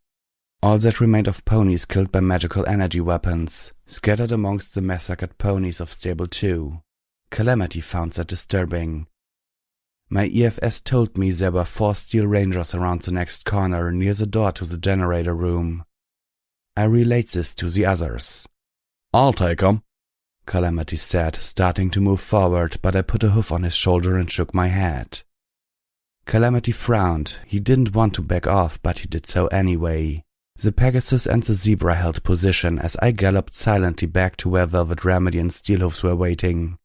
All that remained of ponies killed by magical energy weapons, scattered amongst the massacred ponies of Stable 2. Calamity found that disturbing. My EFS told me there were 4 Steel Rangers around the next corner near the door to the generator room. I relayed this to the others. I'll take 'em, Calamity said, starting to move forward, but I put a hoof on his shoulder and shook my head. Calamity frowned. He didn't want to back off, but he did so anyway. The Pegasus and the Zebra held position as I galloped silently back to where Velvet Remedy and Steelhoofs were waiting.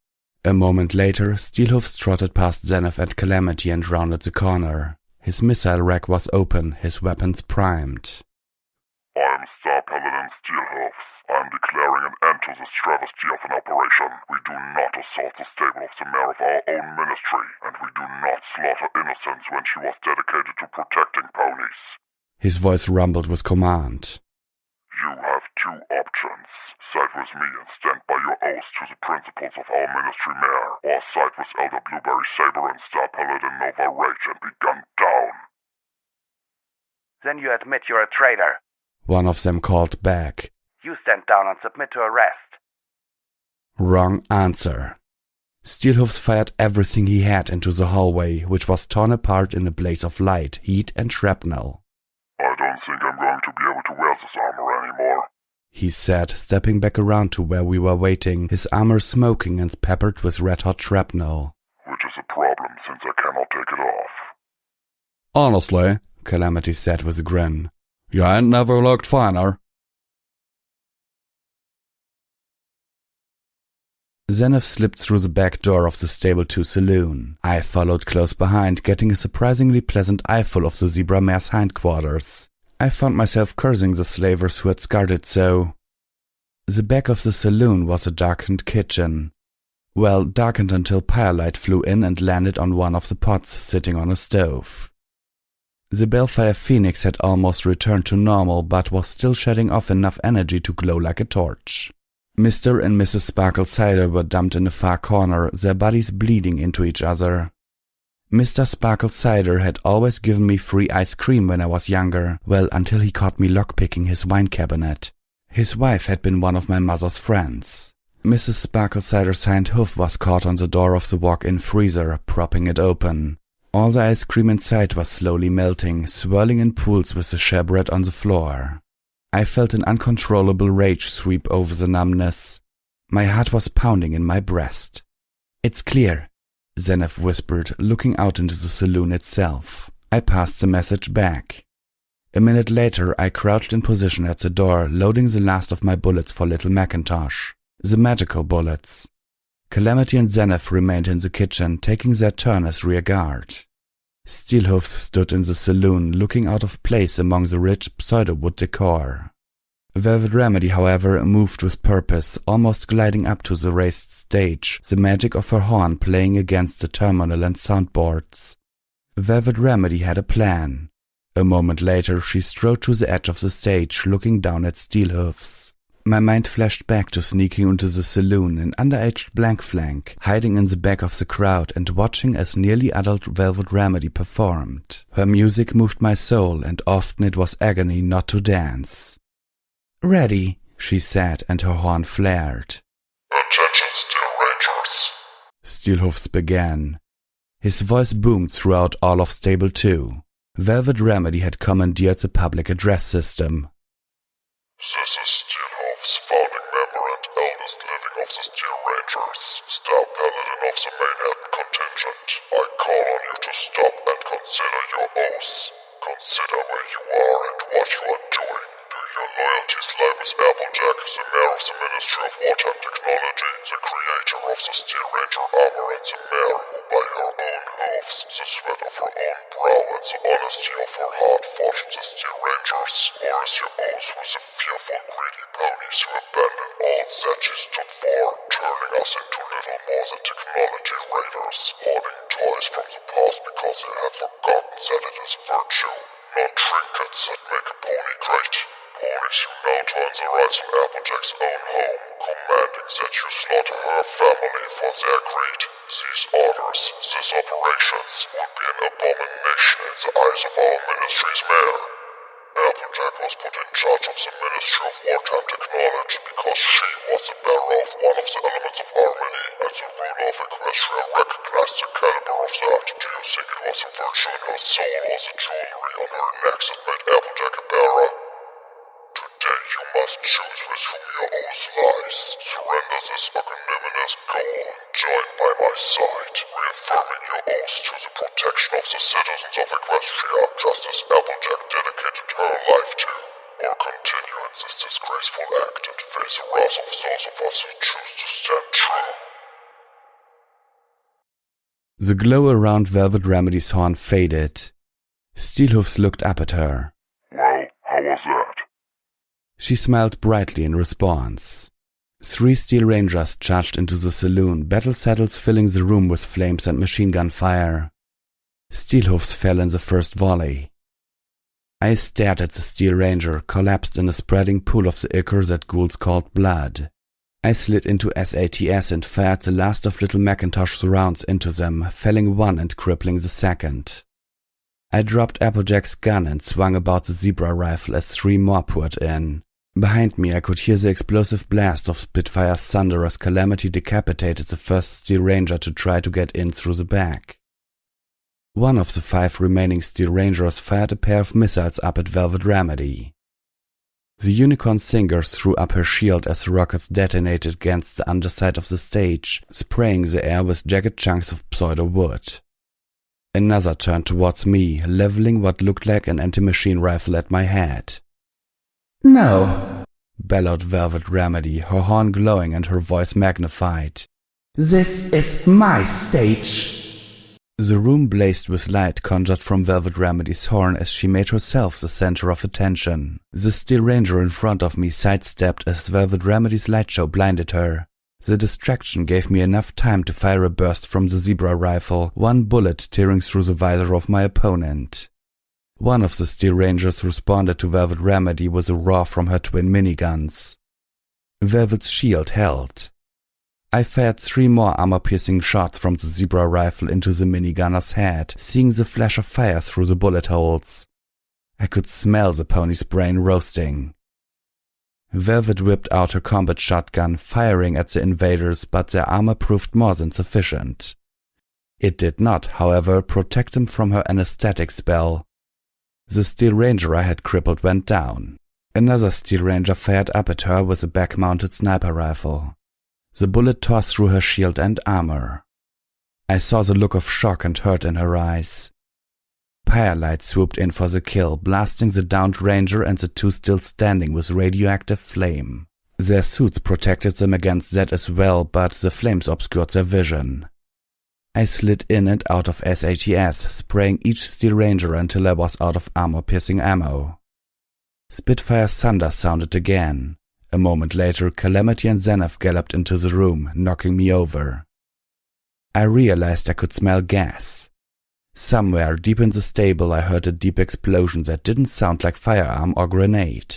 A moment later, Steelhoofs trotted past Zenith and Calamity and rounded the corner. His missile rack was open, his weapons primed. I am Star Paladin Steelhoofs. I am declaring an end to this travesty of an operation. We do not assault the stable of the mayor of our own ministry, and we do not slaughter innocents when she was dedicated to protecting ponies. His voice rumbled with command. You have 2 options. Side with me and stand by your oath to the principles of our ministry mayor, or side with Elder Blueberry Saber and Star Paladin Nova Rage and be gunned down. Then you admit you're a traitor. One of them called back. You stand down and submit to arrest. Wrong answer. Steelhoofs fired everything he had into the hallway, which was torn apart in a blaze of light, heat and shrapnel. I don't think I'm going to be able to wear this armor anymore, he said, stepping back around to where we were waiting, his armor smoking and peppered with red-hot shrapnel. Which is a problem since I cannot take it off. Honestly, Calamity said with a grin, you ain't never looked finer. Zenith slipped through the back door of the Stable 2 saloon. I followed close behind, getting a surprisingly pleasant eyeful of the zebra mare's hindquarters. I found myself cursing the slavers who had scarred it so. The back of the saloon was a darkened kitchen. Well, darkened until firelight flew in and landed on one of the pots sitting on a stove. The Balefire Phoenix had almost returned to normal, but was still shedding off enough energy to glow like a torch. Mr. and Mrs. Sparkle Cider were dumped in a far corner, their bodies bleeding into each other. Mr. Sparkle Cider had always given me free ice cream when I was younger, well, until he caught me lockpicking his wine cabinet. His wife had been one of my mother's friends. Mrs. Sparklecider's hind hoof was caught on the door of the walk-in freezer, propping it open. All the ice cream inside was slowly melting, swirling in pools with the sherbet on the floor. I felt an uncontrollable rage sweep over the numbness. My heart was pounding in my breast. "It's clear," Zenith whispered, looking out into the saloon itself. I passed the message back. A minute later, I crouched in position at the door, loading the last of my bullets for Little Macintosh. The magical bullets. Calamity and Zenith remained in the kitchen, taking their turn as rear guard. Steelhoofs stood in the saloon, looking out of place among the rich pseudo-wood decor. Velvet Remedy, however, moved with purpose, almost gliding up to the raised stage, the magic of her horn playing against the terminal and soundboards. Velvet Remedy had a plan. A moment later, she strode to the edge of the stage, looking down at Steelhoofs. My mind flashed back to sneaking into the saloon, an underaged Blankflank, hiding in the back of the crowd and watching as nearly adult Velvet Remedy performed. Her music moved my soul, and often it was agony not to dance. "Ready," she said, and her horn flared. "Attention, Steel Rangers," Steelhoofs began. His voice boomed throughout all of Stable 2. Velvet Remedy had commandeered the public address system. "This is Steelhoofs, founding member and eldest living of the Steel Rangers, star paladin of the Manhattan contingent. I call on you to stop and consider your oaths. Consider where you are and what you are doing. Do your loyalties lie with Applejack, the mayor of the Ministry of Wartime Technology, the creator of the Steel Ranger armor, and the mayor who, by her own oaths, the sweat of her own brow and the honesty of her heart, forged the Steel Rangers? Or is your oath with the fearful, greedy ponies who abandon all that you stood for, turning us into little more than technology raiders, hoarding toys from the past because they have forgotten that it is virtue, not trinkets that make a pony great? Ponies who now turn the rights of Applejack's own home, commanding that you slaughter her family for their greed. These orders, these operations, would be an abomination in the eyes of our ministry's mayor. Applejack was put in charge of the Ministry of Wartime Technology because she was the bearer of one of the elements of harmony, and the ruler of Equestria recognized the caliber of that. Do you think it was the virtue in her soul or the jewelry on her neck that made Applejack a bearer? Today you must choose with whom your oath lies. Surrender this ignominious goal and join by my side, reaffirming your oath to the protection of the citizens of Equestria, just as Applejack dedicated her life to, or continue in this disgraceful act and face the wrath of those of us who choose to stand true." The glow around Velvet Remedy's horn faded. Steelhoofs looked up at her. "Well, how was that?" She smiled brightly in response. 3 Steel Rangers charged into the saloon, battle saddles filling the room with flames and machine gun fire. Steelhoofs fell in the first volley. I stared at the Steel Ranger, collapsed in a spreading pool of the ichor that ghouls called blood. I slid into SATS and fired the last of Little Macintosh's rounds into them, felling one and crippling the second. I dropped Applejack's gun and swung about the zebra rifle as 3 more poured in. Behind me I could hear the explosive blast of Spitfire's thunder as Calamity decapitated the first Steel Ranger to try to get in through the back. One of the 5 remaining Steel Rangers fired a pair of missiles up at Velvet Remedy. The Unicorn Singer threw up her shield as the rockets detonated against the underside of the stage, spraying the air with jagged chunks of pseudo-wood. Another turned towards me, leveling what looked like an anti-machine rifle at my head. "No," bellowed Velvet Remedy, her horn glowing and her voice magnified. "This is my stage." The room blazed with light conjured from Velvet Remedy's horn as she made herself the center of attention. The Steel Ranger in front of me sidestepped as Velvet Remedy's light show blinded her. The distraction gave me enough time to fire a burst from the zebra rifle, 1 bullet tearing through the visor of my opponent. One of the Steel Rangers responded to Velvet Remedy with a roar from her twin miniguns. Velvet's shield held. I fired 3 more armor-piercing shots from the zebra rifle into the minigunner's head, seeing the flash of fire through the bullet holes. I could smell the pony's brain roasting. Velvet whipped out her combat shotgun, firing at the invaders, but their armor proved more than sufficient. It did not, however, protect them from her anesthetic spell. The Steel Ranger I had crippled went down. Another Steel Ranger fired up at her with a back-mounted sniper rifle. The bullet tore through her shield and armor. I saw the look of shock and hurt in her eyes. Firelight swooped in for the kill, blasting the downed Ranger and the two still standing with radioactive flame. Their suits protected them against that as well, but the flames obscured their vision. I slid in and out of SATS, spraying each Steel Ranger until I was out of armor-piercing ammo. Spitfire's thunder sounded again. A moment later, Calamity and Zenith galloped into the room, knocking me over. I realized I could smell gas. Somewhere deep in the stable I heard a deep explosion that didn't sound like firearm or grenade.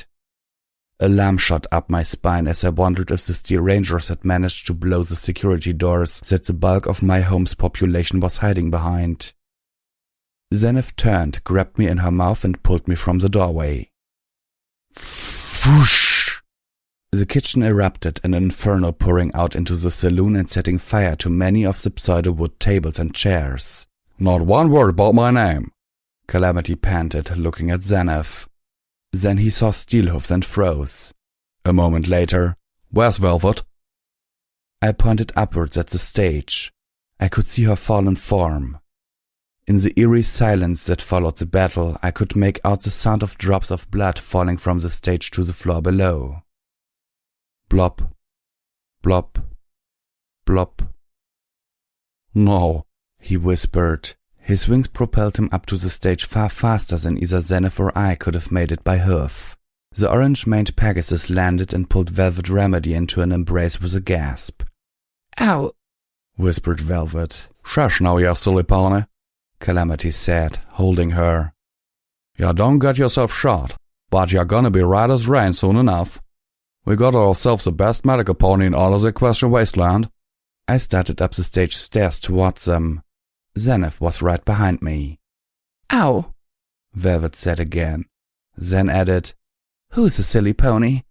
Alarm shot up my spine as I wondered if the Steel Rangers had managed to blow the security doors that the bulk of my home's population was hiding behind. Zenith turned, grabbed me in her mouth and pulled me from the doorway. Whoosh! The kitchen erupted, an inferno pouring out into the saloon and setting fire to many of the pseudo-wood tables and chairs. Not one word about my name, Calamity panted, looking at Zenith. Then he saw Steelhooves and froze. A moment later, where's Velvet? I pointed upwards at the stage. I could see her fallen form. In the eerie silence that followed the battle, I could make out the sound of drops of blood falling from the stage to the floor below. Blop, blop, blop. No, he whispered. His wings propelled him up to the stage far faster than either Zenith or I could have made it by hoof. The orange-maned Pegasus landed and pulled Velvet Remedy into an embrace with a gasp. Ow, whispered Velvet. Shush now, you silly pony, Calamity said, holding her. Ya don't get yourself shot, but you're gonna be right as rain soon enough. We got ourselves the best medical pony in all of the Equestria wasteland. I started up the stage stairs towards them. Zenith was right behind me. Ow, Velvet said again. Then added, Who's the silly pony?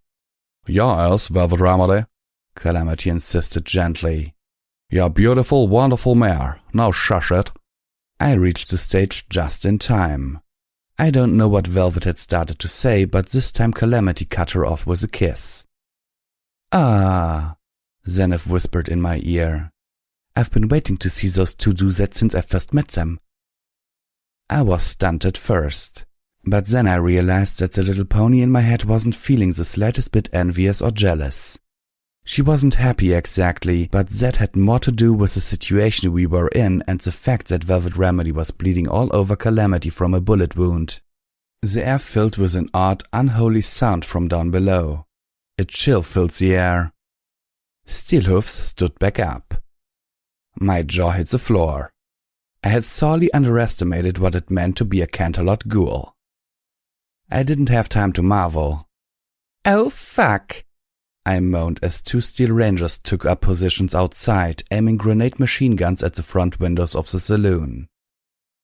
Ya is, Velvet Remedy, Calamity insisted gently. Ya beautiful, wonderful mare. Now shush it. I reached the stage just in time. I don't know what Velvet had started to say, but this time Calamity cut her off with a kiss. Ah, Zenith whispered in my ear. I've been waiting to see those two do that since I first met them. I was stunned at first, but then I realized that the little pony in my head wasn't feeling the slightest bit envious or jealous. She wasn't happy exactly, but that had more to do with the situation we were in and the fact that Velvet Remedy was bleeding all over Calamity from a bullet wound. The air filled with an odd, unholy sound from down below. A chill filled the air. Steelhooves stood back up. My jaw hit the floor. I had sorely underestimated what it meant to be a Canterlot ghoul. I didn't have time to marvel. Oh, fuck! I moaned as two Steel Rangers took up positions outside, aiming grenade machine guns at the front windows of the saloon.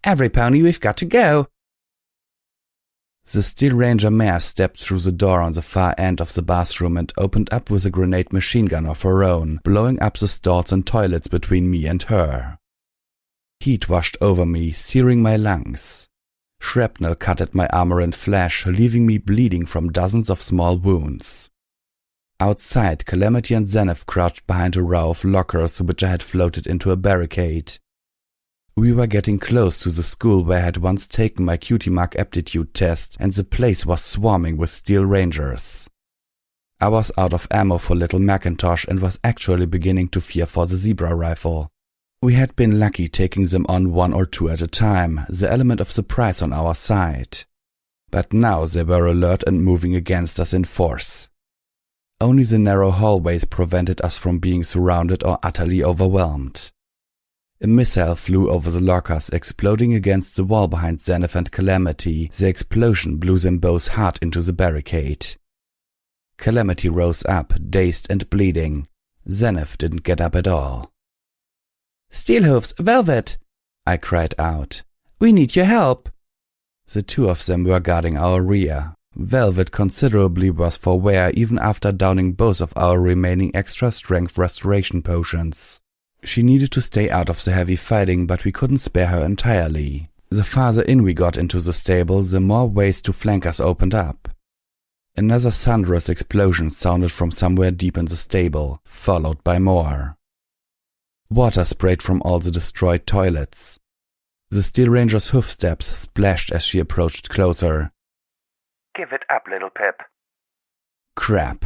Every pony, we've got to go! The Steel Ranger mare stepped through the door on the far end of the bathroom and opened up with a grenade machine gun of her own, blowing up the stalls and toilets between me and her. Heat washed over me, searing my lungs. Shrapnel cut at my armor and flesh, leaving me bleeding from dozens of small wounds. Outside, Calamity and Zenith crouched behind a row of lockers which I had floated into a barricade. We were getting close to the school where I had once taken my cutie mark aptitude test, and the place was swarming with Steel Rangers. I was out of ammo for Little Macintosh and was actually beginning to fear for the zebra rifle. We had been lucky taking them on one or two at a time, the element of surprise on our side. But now they were alert and moving against us in force. Only the narrow hallways prevented us from being surrounded or utterly overwhelmed. A missile flew over the lockers, exploding against the wall behind Zenith and Calamity. The explosion blew them both hard into the barricade. Calamity rose up, dazed and bleeding. Zenith didn't get up at all. Steelhooves, Velvet! I cried out. We need your help! The two of them were guarding our rear. Velvet considerably worse for wear even after downing both of our remaining extra strength restoration potions. She needed to stay out of the heavy fighting, but we couldn't spare her entirely. The farther in we got into the stable, the more ways to flank us opened up. Another thunderous explosion sounded from somewhere deep in the stable, followed by more. Water sprayed from all the destroyed toilets. The Steel Ranger's hoofsteps splashed as she approached closer. Give it up, little Pip. Crap.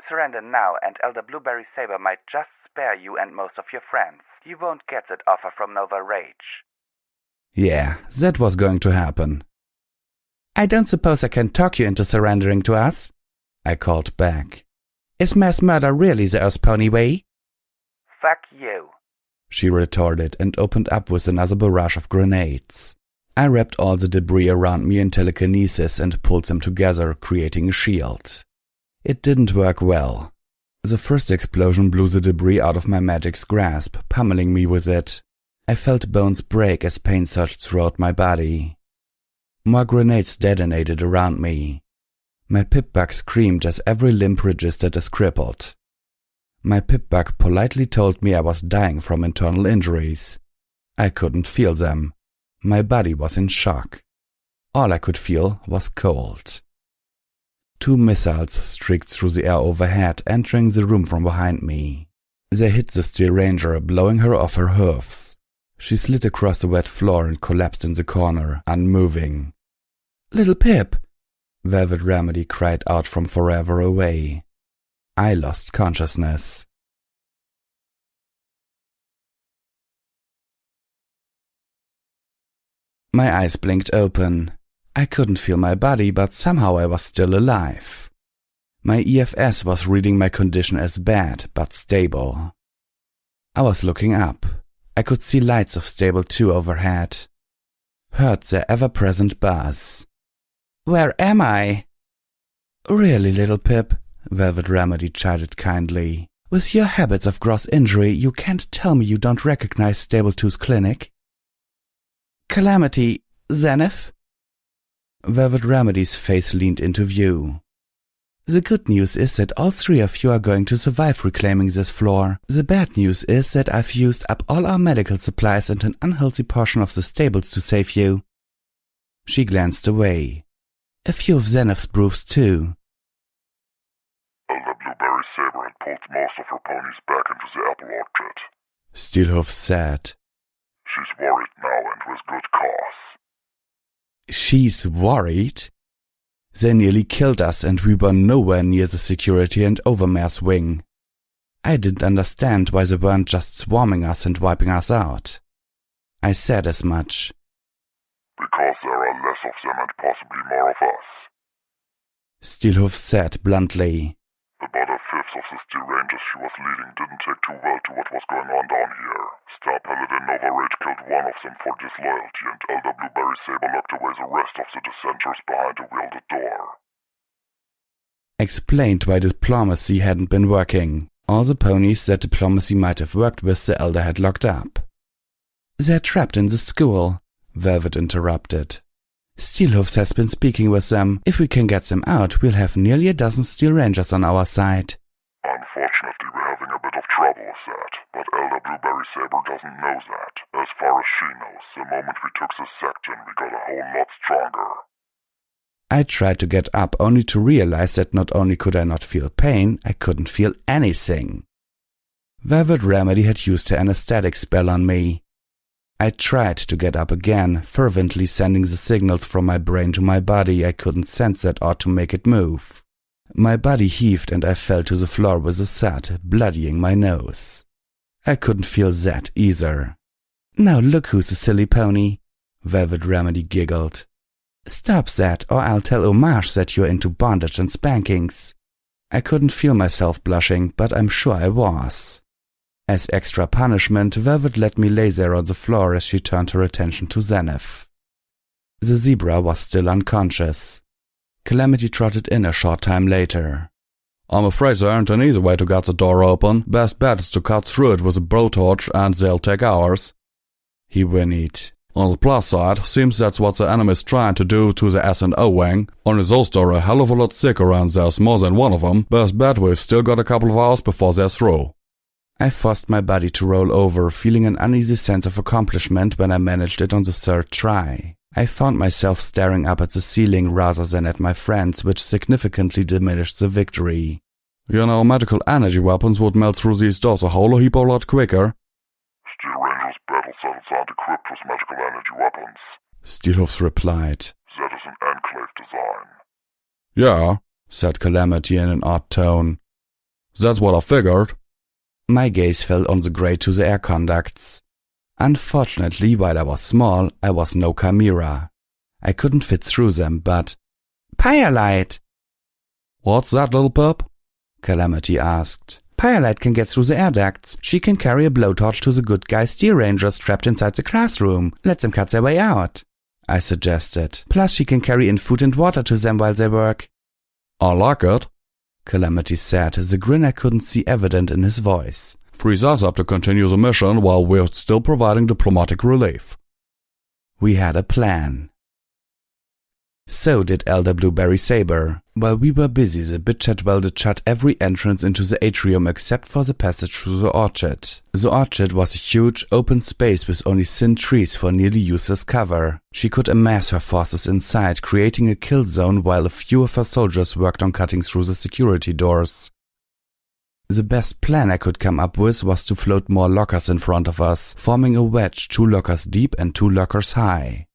Surrender now, and Elder Blueberry Saber might just spare you and most of your friends. You won't get that offer from Nova Rage. Yeah, that was going to happen. I don't suppose I can talk you into surrendering to us? I called back. Is mass murder really the Earthpony way? Fuck you, she retorted and opened up with another barrage of grenades. I wrapped all the debris around me in telekinesis and pulled them together, creating a shield. It didn't work well. The first explosion blew the debris out of my magic's grasp, pummeling me with it. I felt bones break as pain surged throughout my body. More grenades detonated around me. My Pip-Bug screamed as every limb registered as crippled. My Pip-Bug politely told me I was dying from internal injuries. I couldn't feel them. My body was in shock. All I could feel was cold. 2 missiles streaked through the air overhead, entering the room from behind me. They hit the Steel Ranger, blowing her off her hoofs. She slid across the wet floor and collapsed in the corner, unmoving. Little Pip! Velvet Remedy cried out from forever away. I lost consciousness. My eyes blinked open. I couldn't feel my body, but somehow I was still alive. My EFS was reading my condition as bad, but stable. I was looking up. I could see lights of Stable 2 overhead. Heard their ever-present buzz. Where am I? Really, little Pip, Velvet Remedy chided kindly. With your habits of gross injury, you can't tell me you don't recognize Stable 2's clinic. Calamity, Zenith? Velvet Remedy's face leaned into view. The good news is that all 3 of you are going to survive reclaiming this floor. The bad news is that I've used up all our medical supplies and an unhealthy portion of the stables to save you. She glanced away. A few of Zenith's brews too. Elder Blueberry Saber had pulled most of her ponies back into the apple orchard, Steelhoof said. She's worried now, and with good cause. She's worried? They nearly killed us and we were nowhere near the security and overmare's wing. I didn't understand why they weren't just swarming us and wiping us out. I said as much. Because there are less of them and possibly more of us. Steelhoof said bluntly. About a fifth of the Steel Rangers she was leading didn't take too well to what was going on down here. Star Paladin Nova Rage killed one of them for disloyalty, and Elder Blueberry Saber locked away the rest of the dissenters behind a wielded door. Explained why diplomacy hadn't been working. All the ponies that diplomacy might have worked with the Elder had locked up. They're trapped in the school, Velvet interrupted. Steelhoofs has been speaking with them. If we can get them out, we'll have nearly a dozen Steel Rangers on our side. Unfortunately, we're having a bit of trouble with that, but Elder Blueberry Saber doesn't know that. As far as she knows, the moment we took the section, we got a whole lot stronger. I tried to get up, only to realize that not only could I not feel pain, I couldn't feel anything. Velvet Remedy had used her anesthetic spell on me. I tried to get up again, fervently sending the signals from my brain to my body I couldn't sense that ought to make it move. My body heaved and I fell to the floor with a thud, bloodying my nose. I couldn't feel that either. Now look who's a silly pony, Velvet Remedy giggled. Stop that, or I'll tell Homage that you're into bondage and spankings. I couldn't feel myself blushing, but I'm sure I was. As extra punishment, Velvet let me lay there on the floor as she turned her attention to Zenith. The zebra was still unconscious. Calamity trotted in a short time later. I'm afraid there aren't an easy way to get the door open. Best bet is to cut through it with a blowtorch and they'll take ours. He whinnied. On the plus side, seems that's what the enemy's trying to do to the S&O wing. Only those are a hell of a lot sicker and there's more than one of them, but I bet we've still got a couple of hours before they're through. I forced my body to roll over, feeling an uneasy sense of accomplishment when I managed it on the third try. I found myself staring up at the ceiling rather than at my friends, which significantly diminished the victory. You know, medical energy weapons would melt through these doors a whole heap a lot quicker. Steel Ranger's battle cells aren't equipped with magical energy weapons, Steelhoofs replied. That is an Enclave design. Yeah, said Calamity in an odd tone. That's what I figured. My gaze fell on the grate to the air conducts. Unfortunately, while I was small, I was no chimera. I couldn't fit through them, but... Firelight! What's that, little pup? Calamity asked. Firelight can get through the air ducts. She can carry a blowtorch to the good guy Steel Rangers trapped inside the classroom. Let them cut their way out, I suggested. Plus she can carry in food and water to them while they work. I like it, Calamity said, the grin I couldn't see evident in his voice. Frees us up to continue the mission while we're still providing diplomatic relief. We had a plan. So did Elder Blueberry Saber. While we were busy, the bitch had welded shut every entrance into the atrium except for the passage through the orchard. The orchard was a huge, open space with only thin trees for nearly useless cover. She could amass her forces inside, creating a kill zone while a few of her soldiers worked on cutting through the security doors. The best plan I could come up with was to float more lockers in front of us, forming a wedge 2 lockers deep and 2 lockers high.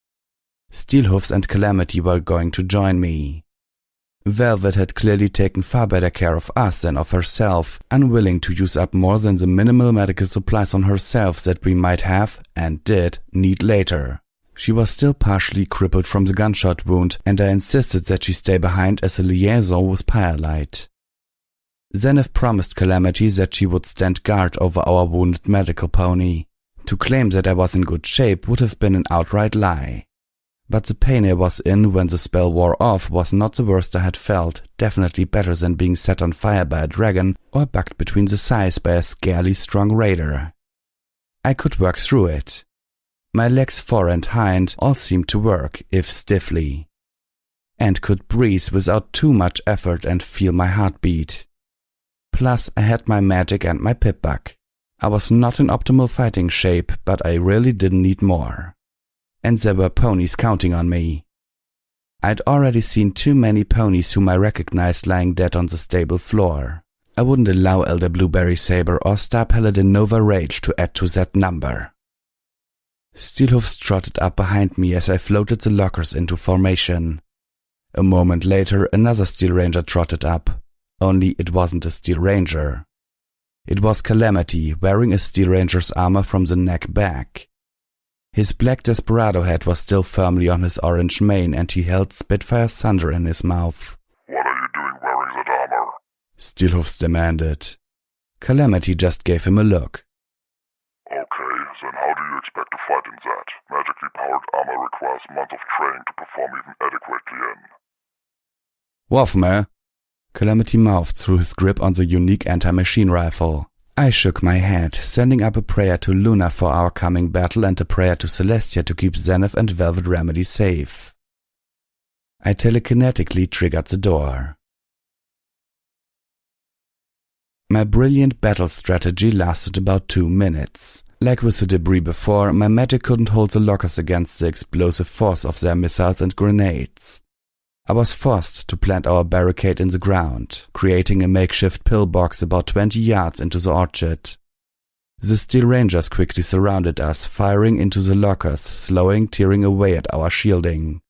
Steelhoofs and Calamity were going to join me. Velvet had clearly taken far better care of us than of herself, unwilling to use up more than the minimal medical supplies on herself that we might have, and did, need later. She was still partially crippled from the gunshot wound, and I insisted that she stay behind as a liaison with Firelight. Zenith promised Calamity that she would stand guard over our wounded medical pony. To claim that I was in good shape would have been an outright lie. But the pain I was in when the spell wore off was not the worst I had felt, definitely better than being set on fire by a dragon or bucked between the thighs by a scarily strong raider. I could work through it. My legs fore and hind all seemed to work, if stiffly, and could breathe without too much effort and feel my heartbeat. Plus I had my magic and my pip-buck. I was not in optimal fighting shape, but I really didn't need more. And there were ponies counting on me. I'd already seen too many ponies whom I recognized lying dead on the stable floor. I wouldn't allow Elder Blueberry Saber or Star Paladin Nova Rage to add to that number. Steelhoofs trotted up behind me as I floated the lockers into formation. A moment later, another Steel Ranger trotted up. Only it wasn't a Steel Ranger. It was Calamity, wearing a Steel Ranger's armor from the neck back. His black desperado hat was still firmly on his orange mane, and he held Spitfire's thunder in his mouth. What are you doing wearing that armor? Steelhoofs demanded. Calamity just gave him a look. Okay, then how do you expect to fight in that? Magically powered armor requires months of training to perform even adequately in. Waff, man. Calamity mouthed through his grip on the unique anti-machine rifle. I shook my head, sending up a prayer to Luna for our coming battle and a prayer to Celestia to keep Zenith and Velvet Remedy safe. I telekinetically triggered the door. My brilliant battle strategy lasted about 2 minutes. Like with the debris before, my magic couldn't hold the lockers against the explosive force of their missiles and grenades. I was forced to plant our barricade in the ground, creating a makeshift pillbox about 20 yards into the orchard. The Steel Rangers quickly surrounded us, firing into the lockers, slowing, tearing away at our shielding.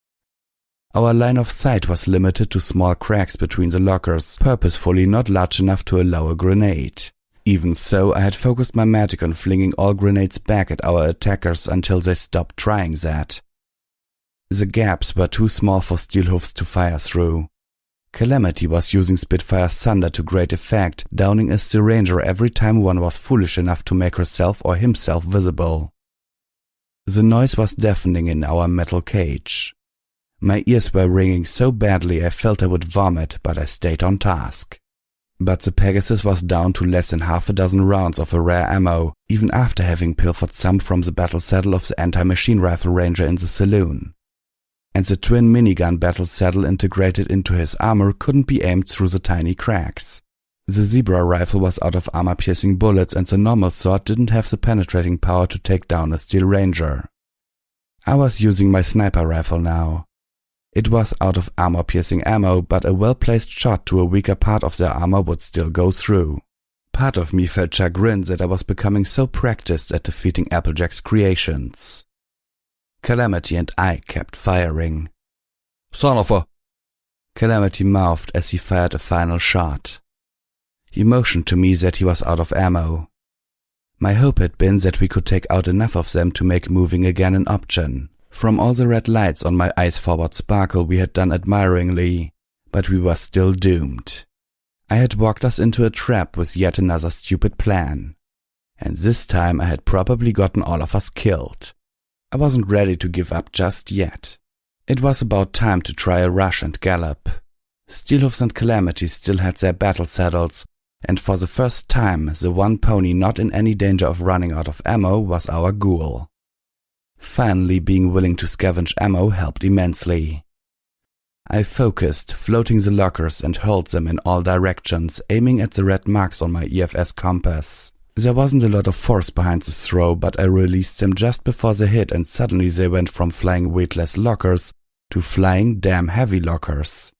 Our line of sight was limited to small cracks between the lockers, purposefully not large enough to allow a grenade. Even so, I had focused my magic on flinging all grenades back at our attackers until they stopped trying that. The gaps were too small for Steelhoofs to fire through. Calamity was using Spitfire's thunder to great effect, downing a Steel Ranger every time one was foolish enough to make herself or himself visible. The noise was deafening in our metal cage. My ears were ringing so badly I felt I would vomit, but I stayed on task. But the Pegasus was down to less than half a dozen rounds of a rare ammo, even after having pilfered some from the battle saddle of the anti-machine rifle ranger in the saloon. And the twin minigun battle saddle integrated into his armor couldn't be aimed through the tiny cracks. The Zebra rifle was out of armor-piercing bullets, and the normal sword didn't have the penetrating power to take down a steel ranger. I was using my sniper rifle now. It was out of armor-piercing ammo, but a well-placed shot to a weaker part of their armor would still go through. Part of me felt chagrin that I was becoming so practiced at defeating Applejack's creations. Calamity and I kept firing. Son of a... Calamity mouthed as he fired a final shot. He motioned to me that he was out of ammo. My hope had been that we could take out enough of them to make moving again an option. From all the red lights on my eyes-forward sparkle we had done admiringly, but we were still doomed. I had walked us into a trap with yet another stupid plan. And this time I had probably gotten all of us killed. I wasn't ready to give up just yet. It was about time to try a rush and gallop. Steelhooves and Calamity still had their battle saddles, and for the first time the one pony not in any danger of running out of ammo was our ghoul. Finally, being willing to scavenge ammo helped immensely. I focused, floating the lockers, and hurled them in all directions, aiming at the red marks on my EFS compass. There wasn't a lot of force behind the throw, but I released them just before they hit, and suddenly they went from flying weightless lockers to flying damn heavy lockers.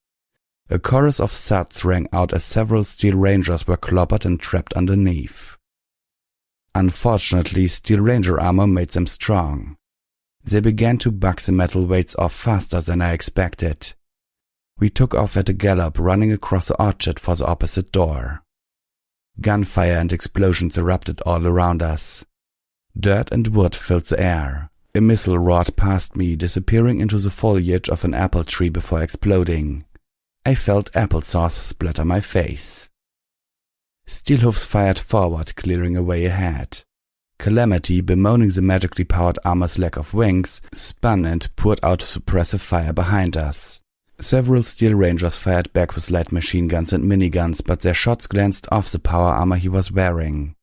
A chorus of thuds rang out as several steel rangers were clobbered and trapped underneath. Unfortunately, steel ranger armor made them strong. They began to buck the metal weights off faster than I expected. We took off at a gallop, running across the orchard for the opposite door. Gunfire and explosions erupted all around us. Dirt and wood filled the air. A missile roared past me, disappearing into the foliage of an apple tree before exploding. I felt applesauce splatter my face. Steelhooves fired forward, clearing a way ahead. Calamity, bemoaning the magically powered armor's lack of wings, spun and poured out suppressive fire behind us. Several steel rangers fired back with light machine guns and miniguns, but their shots glanced off the power armor he was wearing.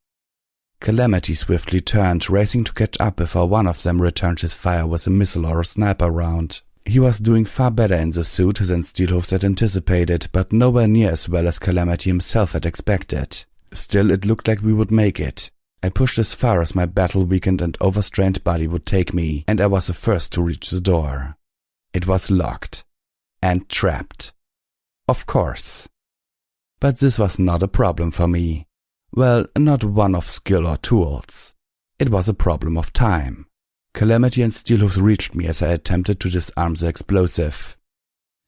Calamity swiftly turned, racing to catch up before one of them returned his fire with a missile or a sniper round. He was doing far better in the suit than Steelhooves had anticipated, but nowhere near as well as Calamity himself had expected. Still, it looked like we would make it. I pushed as far as my battle-weakened and overstrained body would take me, and I was the first to reach the door. It was locked. And trapped. Of course. But this was not a problem for me. Well, not one of skill or tools. It was a problem of time. Calamity and Steelhooves reached me as I attempted to disarm the explosive.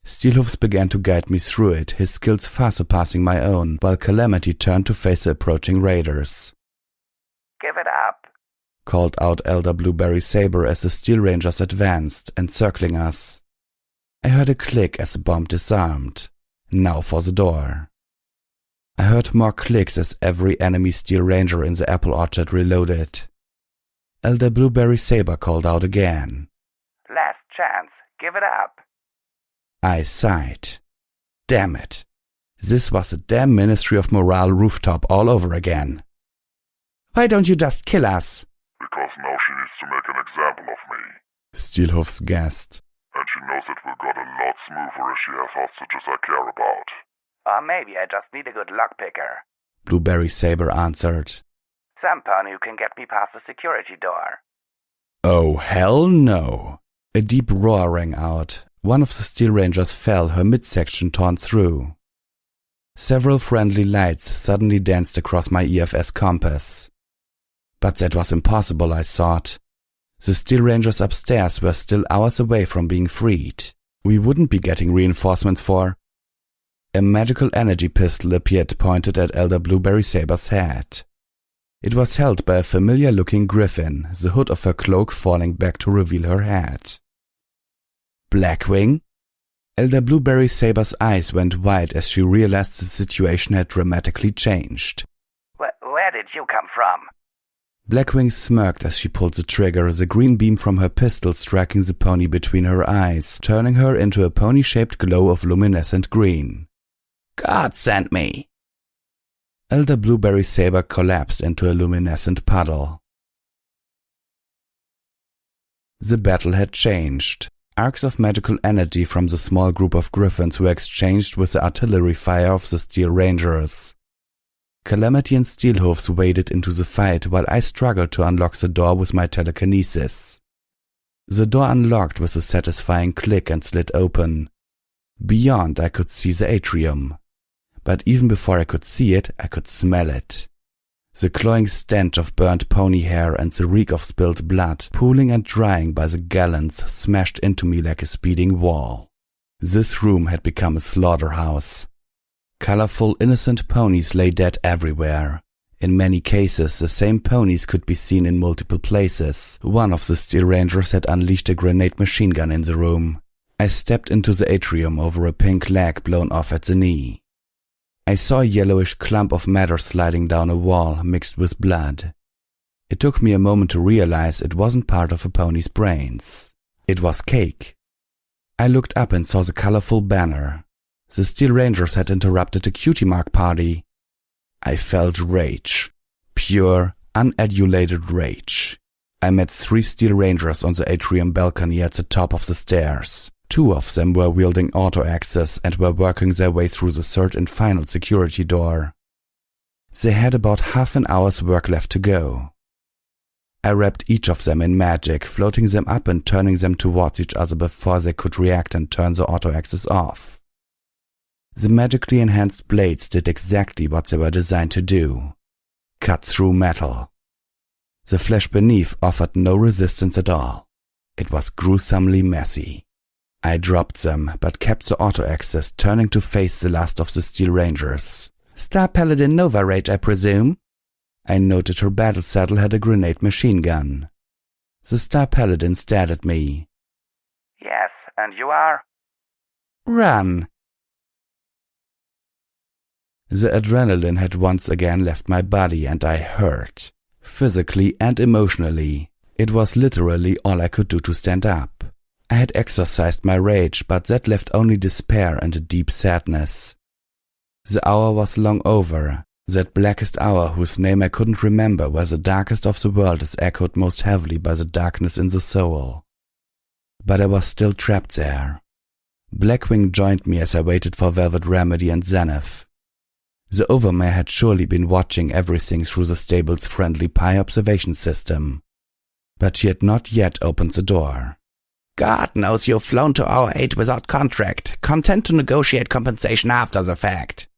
Steelhooves began to guide me through it, his skills far surpassing my own, while Calamity turned to face the approaching raiders. "Give it up," called out Elder Blueberry Saber as the Steel Rangers advanced, encircling us. I heard a click as the bomb disarmed. Now for the door. I heard more clicks as every enemy Steel Ranger in the apple orchard reloaded. Elder Blueberry Saber called out again. "Last chance. Give it up." I sighed. Damn it. This was a damn Ministry of Morale rooftop all over again. Why don't you just kill us? Because now she needs to make an example of me. Steelhooves gasped. And she knows it will go a lot smoother if she has hostages I care about. Or maybe I just need a good lockpicker. Blueberry Saber answered. Some pony who can get me past the security door. Oh, hell no. A deep roar rang out. One of the Steel Rangers fell, her midsection torn through. Several friendly lights suddenly danced across my EFS compass. But that was impossible, I thought. The Steel Rangers upstairs were still hours away from being freed. We wouldn't be getting reinforcements for... A magical energy pistol appeared pointed at Elder Blueberry Saber's head. It was held by a familiar-looking griffin, the hood of her cloak falling back to reveal her head. Blackwing? Elder Blueberry Saber's eyes went wide as she realized the situation had dramatically changed. Where did you come from? Blackwing smirked as she pulled the trigger, the green beam from her pistol striking the pony between her eyes, turning her into a pony-shaped glow of luminescent green. God sent me. Elder Blueberry Saber collapsed into a luminescent puddle. The battle had changed. Arcs of magical energy from the small group of griffins were exchanged with the artillery fire of the Steel Rangers. Calamity and Steelhooves waded into the fight while I struggled to unlock the door with my telekinesis. The door unlocked with a satisfying click and slid open. Beyond, I could see the atrium. But even before I could see it, I could smell it. The cloying stench of burnt pony hair and the reek of spilled blood, pooling and drying by the gallons, smashed into me like a speeding wall. This room had become a slaughterhouse. Colorful, innocent ponies lay dead everywhere. In many cases, the same ponies could be seen in multiple places. One of the Steel Rangers had unleashed a grenade machine gun in the room. I stepped into the atrium over a pink leg blown off at the knee. I saw a yellowish clump of matter sliding down a wall, mixed with blood. It took me a moment to realize it wasn't part of a pony's brains. It was cake. I looked up and saw the colorful banner. The Steel Rangers had interrupted a cutie mark party. I felt rage. Pure, unadulated rage. I met 3 Steel Rangers on the atrium balcony at the top of the stairs. 2 of them were wielding auto-access and were working their way through the third and final security door. They had about half an hour's work left to go. I wrapped each of them in magic, floating them up and turning them towards each other before they could react and turn the auto-access off. The magically enhanced blades did exactly what they were designed to do: cut through metal. The flesh beneath offered no resistance at all. It was gruesomely messy. I dropped them, but kept the auto-access, turning to face the last of the Steel Rangers. Star Paladin Nova Rage, I presume? I noted her battle saddle had a grenade machine gun. The Star Paladin stared at me. Yes, and you are? Run! The adrenaline had once again left my body and I hurt. Physically and emotionally. It was literally all I could do to stand up. I had exorcised my rage, but that left only despair and a deep sadness. The hour was long over, that blackest hour whose name I couldn't remember, where the darkest of the world is echoed most heavily by the darkness in the soul. But I was still trapped there. Blackwing joined me as I waited for Velvet Remedy and Zenith. The Overmare had surely been watching everything through the stable's friendly pie observation system. But she had not yet opened the door. God knows you've flown to our aid without contract, content to negotiate compensation after the fact.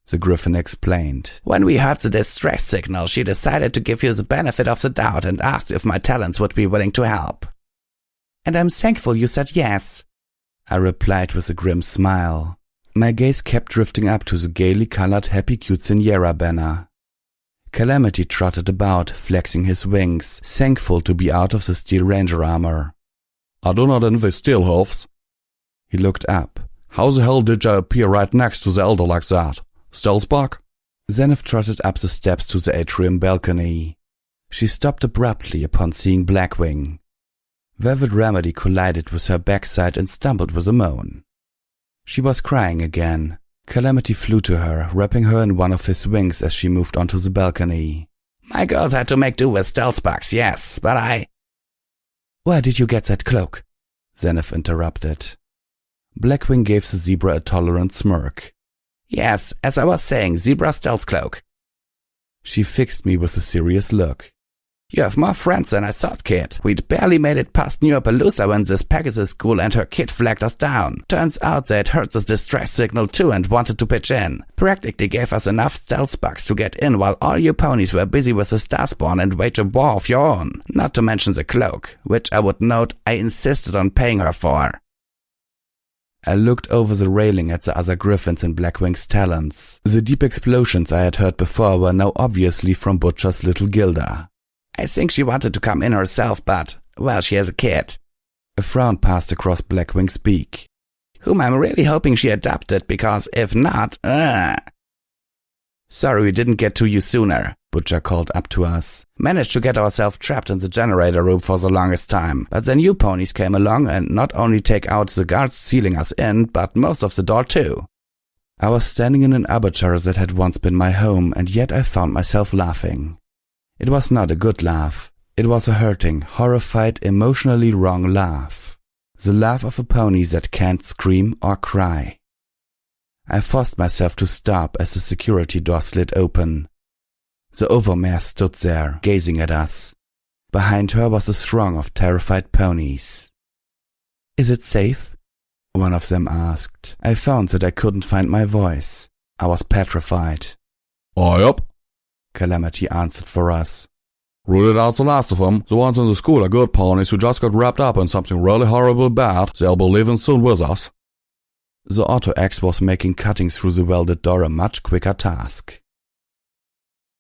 The Griffin explained. When we heard the distress signal, she decided to give you the benefit of the doubt and asked if my talents would be willing to help. And I'm thankful you said yes, I replied with a grim smile. My gaze kept drifting up to the gaily colored Happy Quinceañera banner. Calamity trotted about, flexing his wings, thankful to be out of the Steel Ranger armor. I do not envy Steelhooves. He looked up. How the hell did you appear right next to the Elder like that? Stealth bug? Zenith trotted up the steps to the atrium balcony. She stopped abruptly upon seeing Blackwing. Velvet Remedy collided with her backside and stumbled with a moan. She was crying again. Calamity flew to her, wrapping her in one of his wings as she moved onto the balcony. My girls had to make do with stealth bugs, yes, but I... Where did you get that cloak? Zenith interrupted. Blackwing gave the zebra a tolerant smirk. Yes, as I was saying, zebra stealth cloak. She fixed me with a serious look. You have more friends than I thought, kid. We'd barely made it past Neopalooza when this Pegasus school and her kid flagged us down. Turns out they'd heard this distress signal too and wanted to pitch in. Practically gave us enough stealth bugs to get in while all you ponies were busy with the Starspawn and wage a war of your own. Not to mention the cloak, which I would note I insisted on paying her for. I looked over the railing at the other griffins in Blackwing's talons. The deep explosions I had heard before were now obviously from Butcher's little Gilda. I think she wanted to come in herself, but, well, she has a kid. A frown passed across Blackwing's beak. Whom I'm really hoping she adopted, because if not, Sorry we didn't get to you sooner, Butcher called up to us. Managed to get ourselves trapped in the generator room for the longest time, but then you ponies came along and not only take out the guards sealing us in, but most of the door too. I was standing in an abattoir that had once been my home, and yet I found myself laughing. It was not a good laugh. It was a hurting, horrified, emotionally wrong laugh. The laugh of a pony that can't scream or cry. I forced myself to stop as the security door slid open. The overmare stood there, gazing at us. Behind her was a throng of terrified ponies. "Is it safe?" one of them asked. I found that I couldn't find my voice. I was petrified. "Aye up," Calamity answered for us. "Rooted out the last of them. The ones in the school are good ponies who just got wrapped up in something really horrible bad. They'll be leaving soon with us." The auto X was making cutting through the welded door a much quicker task.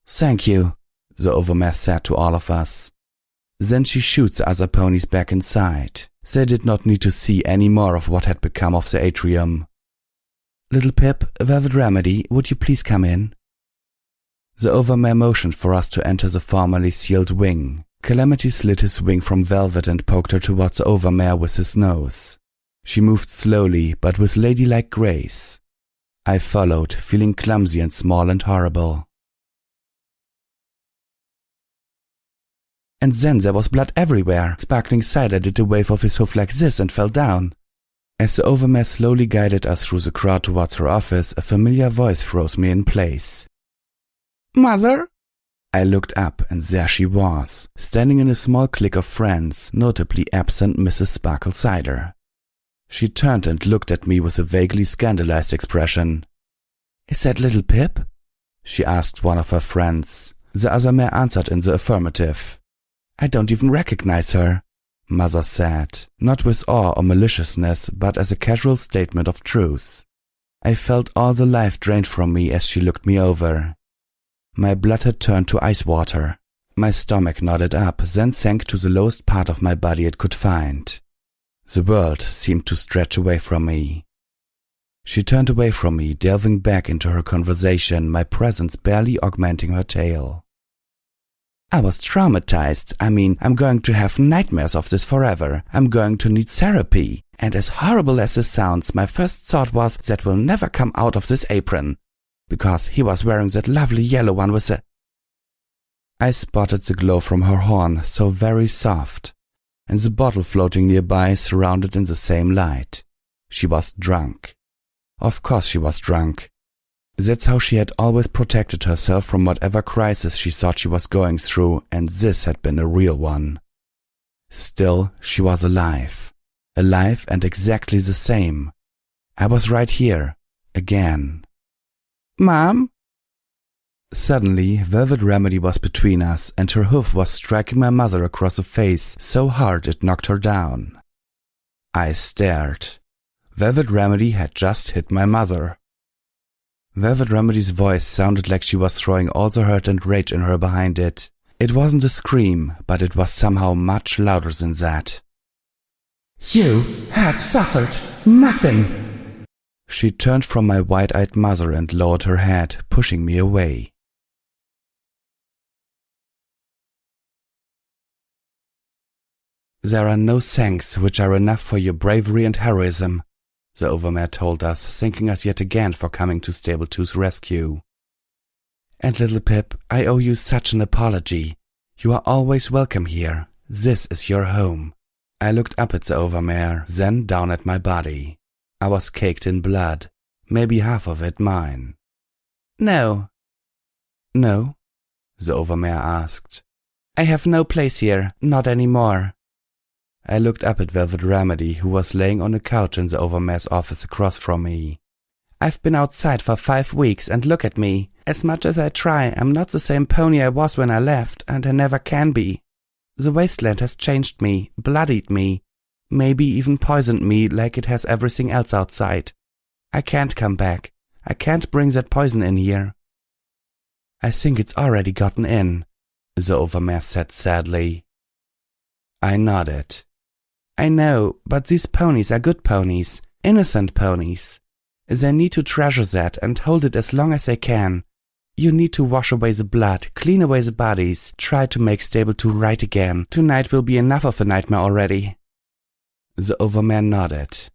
"Thank you," the overmare said to all of us. Then she shoots the other ponies back inside. They did not need to see any more of what had become of the atrium. "Little Pip, Velvet Remedy, would you please come in?" The overmare motioned for us to enter the formerly sealed wing. Calamity slid his wing from Velvet and poked her towards the overmare with his nose. She moved slowly, but with ladylike grace. I followed, feeling clumsy and small and horrible. And then there was blood everywhere. Sparkling Cider did a wave of his hoof like this and fell down. As the overmare slowly guided us through the crowd towards her office, a familiar voice froze me in place. "Mother?" I looked up, and there she was, standing in a small clique of friends, notably absent Mrs. Sparkle Cider. She turned and looked at me with a vaguely scandalized expression. "Is that little Pip?" she asked one of her friends. The other mare answered in the affirmative. "I don't even recognize her," Mother said, not with awe or maliciousness, but as a casual statement of truth. I felt all the life drained from me as she looked me over. My blood had turned to ice water. My stomach nodded up, then sank to the lowest part of my body it could find. The world seemed to stretch away from me. She turned away from me, delving back into her conversation, my presence barely augmenting her tale. "I was traumatized. I'm going to have nightmares of this forever. I'm going to need therapy. And as horrible as this sounds, my first thought was that we'll never come out of this apron. Because he was wearing that lovely yellow one with the—" I spotted the glow from her horn, so very soft, and the bottle floating nearby, surrounded in the same light. She was drunk. Of course she was drunk. That's how she had always protected herself from whatever crisis she thought she was going through, and this had been a real one. Still, she was alive. Alive and exactly the same. I was right here, again. "Mom?" Suddenly, Velvet Remedy was between us, and her hoof was striking my mother across the face so hard it knocked her down. I stared. Velvet Remedy had just hit my mother. Velvet Remedy's voice sounded like she was throwing all the hurt and rage in her behind it. It wasn't a scream, but it was somehow much louder than that. "You have suffered nothing." She turned from my wide-eyed mother and lowered her head, pushing me away. "There are no thanks which are enough for your bravery and heroism," the overmare told us, thanking us yet again for coming to Stable 2's rescue. "And little Pip, I owe you such an apology. You are always welcome here. This is your home." I looked up at the overmare, then down at my body. I was caked in blood, maybe half of it mine. "No." "No?" the overmare asked. "I have no place here, not anymore." I looked up at Velvet Remedy, who was laying on a couch in the overmare's office across from me. "I've been outside for 5 weeks, and look at me. As much as I try, I'm not the same pony I was when I left, and I never can be. The wasteland has changed me, bloodied me, maybe even poisoned me like it has everything else outside. I can't come back. I can't bring that poison in here." "I think it's already gotten in," the overmare said sadly. I nodded. "I know, but these ponies are good ponies, innocent ponies. They need to treasure that and hold it as long as they can. You need to wash away the blood, clean away the bodies, try to make Stable 2 right again. Tonight will be enough of a nightmare already." The overmare nodded.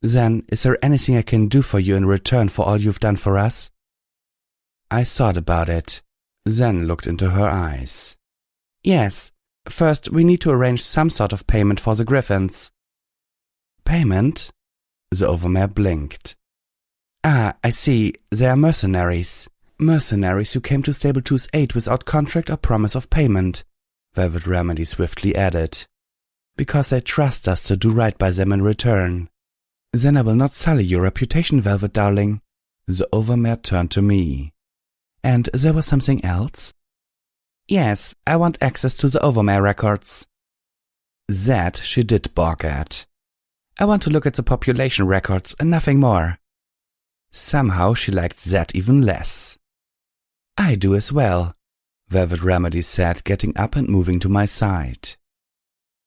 Then, is there anything I can do for you in return for all you've done for us? I thought about it, then looked into her eyes. Yes. First, we need to arrange some sort of payment for the griffins. Payment? The Overmare blinked. Ah, I see. They are mercenaries. Mercenaries who came to Stable 2's aid without contract or promise of payment, Velvet Remedy swiftly added. Because they trust us to do right by them in return. Then I will not sully your reputation, Velvet darling. The Overmare turned to me. And there was something else? Yes, I want access to the Overmare records. That she did balk at. I want to look at the population records and nothing more. Somehow she liked that even less. I do as well, Velvet Remedy said, getting up and moving to my side.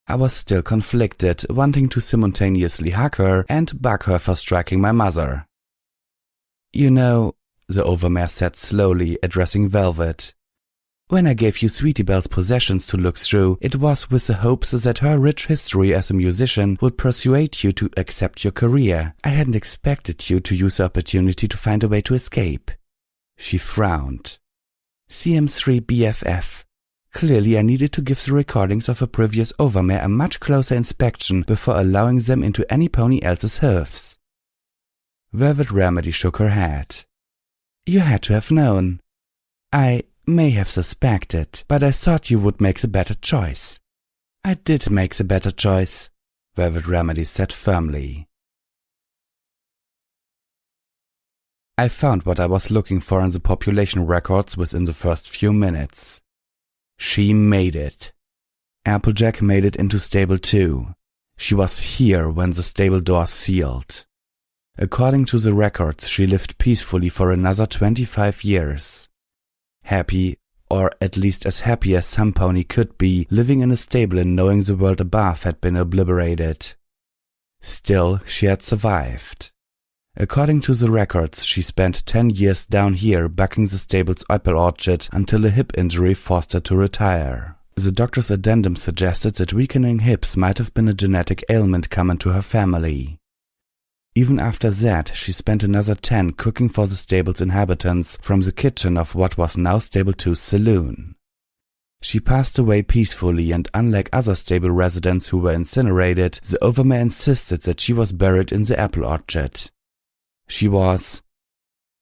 I was still conflicted, wanting to simultaneously hug her and bug her for striking my mother. You know, the Overmare said slowly, addressing Velvet. When I gave you Sweetie Belle's possessions to look through, it was with the hopes that her rich history as a musician would persuade you to accept your career. I hadn't expected you to use the opportunity to find a way to escape. She frowned. CM3 BFF. Clearly I needed to give the recordings of a previous Overmare a much closer inspection before allowing them into any pony else's hooves. Velvet Remedy shook her head. You had to have known. I may have suspected, but I thought you would make the better choice. I did make the better choice, Velvet Remedy said firmly. I found what I was looking for in the population records within the first few minutes. She made it. Applejack made it into Stable 2. She was here when the stable door sealed. According to the records, she lived peacefully for another 25 years. Happy, or at least as happy as some pony could be, living in a stable and knowing the world above had been obliterated. Still, she had survived. According to the records, she spent 10 years down here bucking the stable's apple orchard until a hip injury forced her to retire. The doctor's addendum suggested that weakening hips might have been a genetic ailment common to her family. Even after that, she spent another 10 cooking for the stable's inhabitants from the kitchen of what was now Stable 2's saloon. She passed away peacefully, and unlike other stable residents who were incinerated, the Overmare insisted that she was buried in the apple orchard. She was...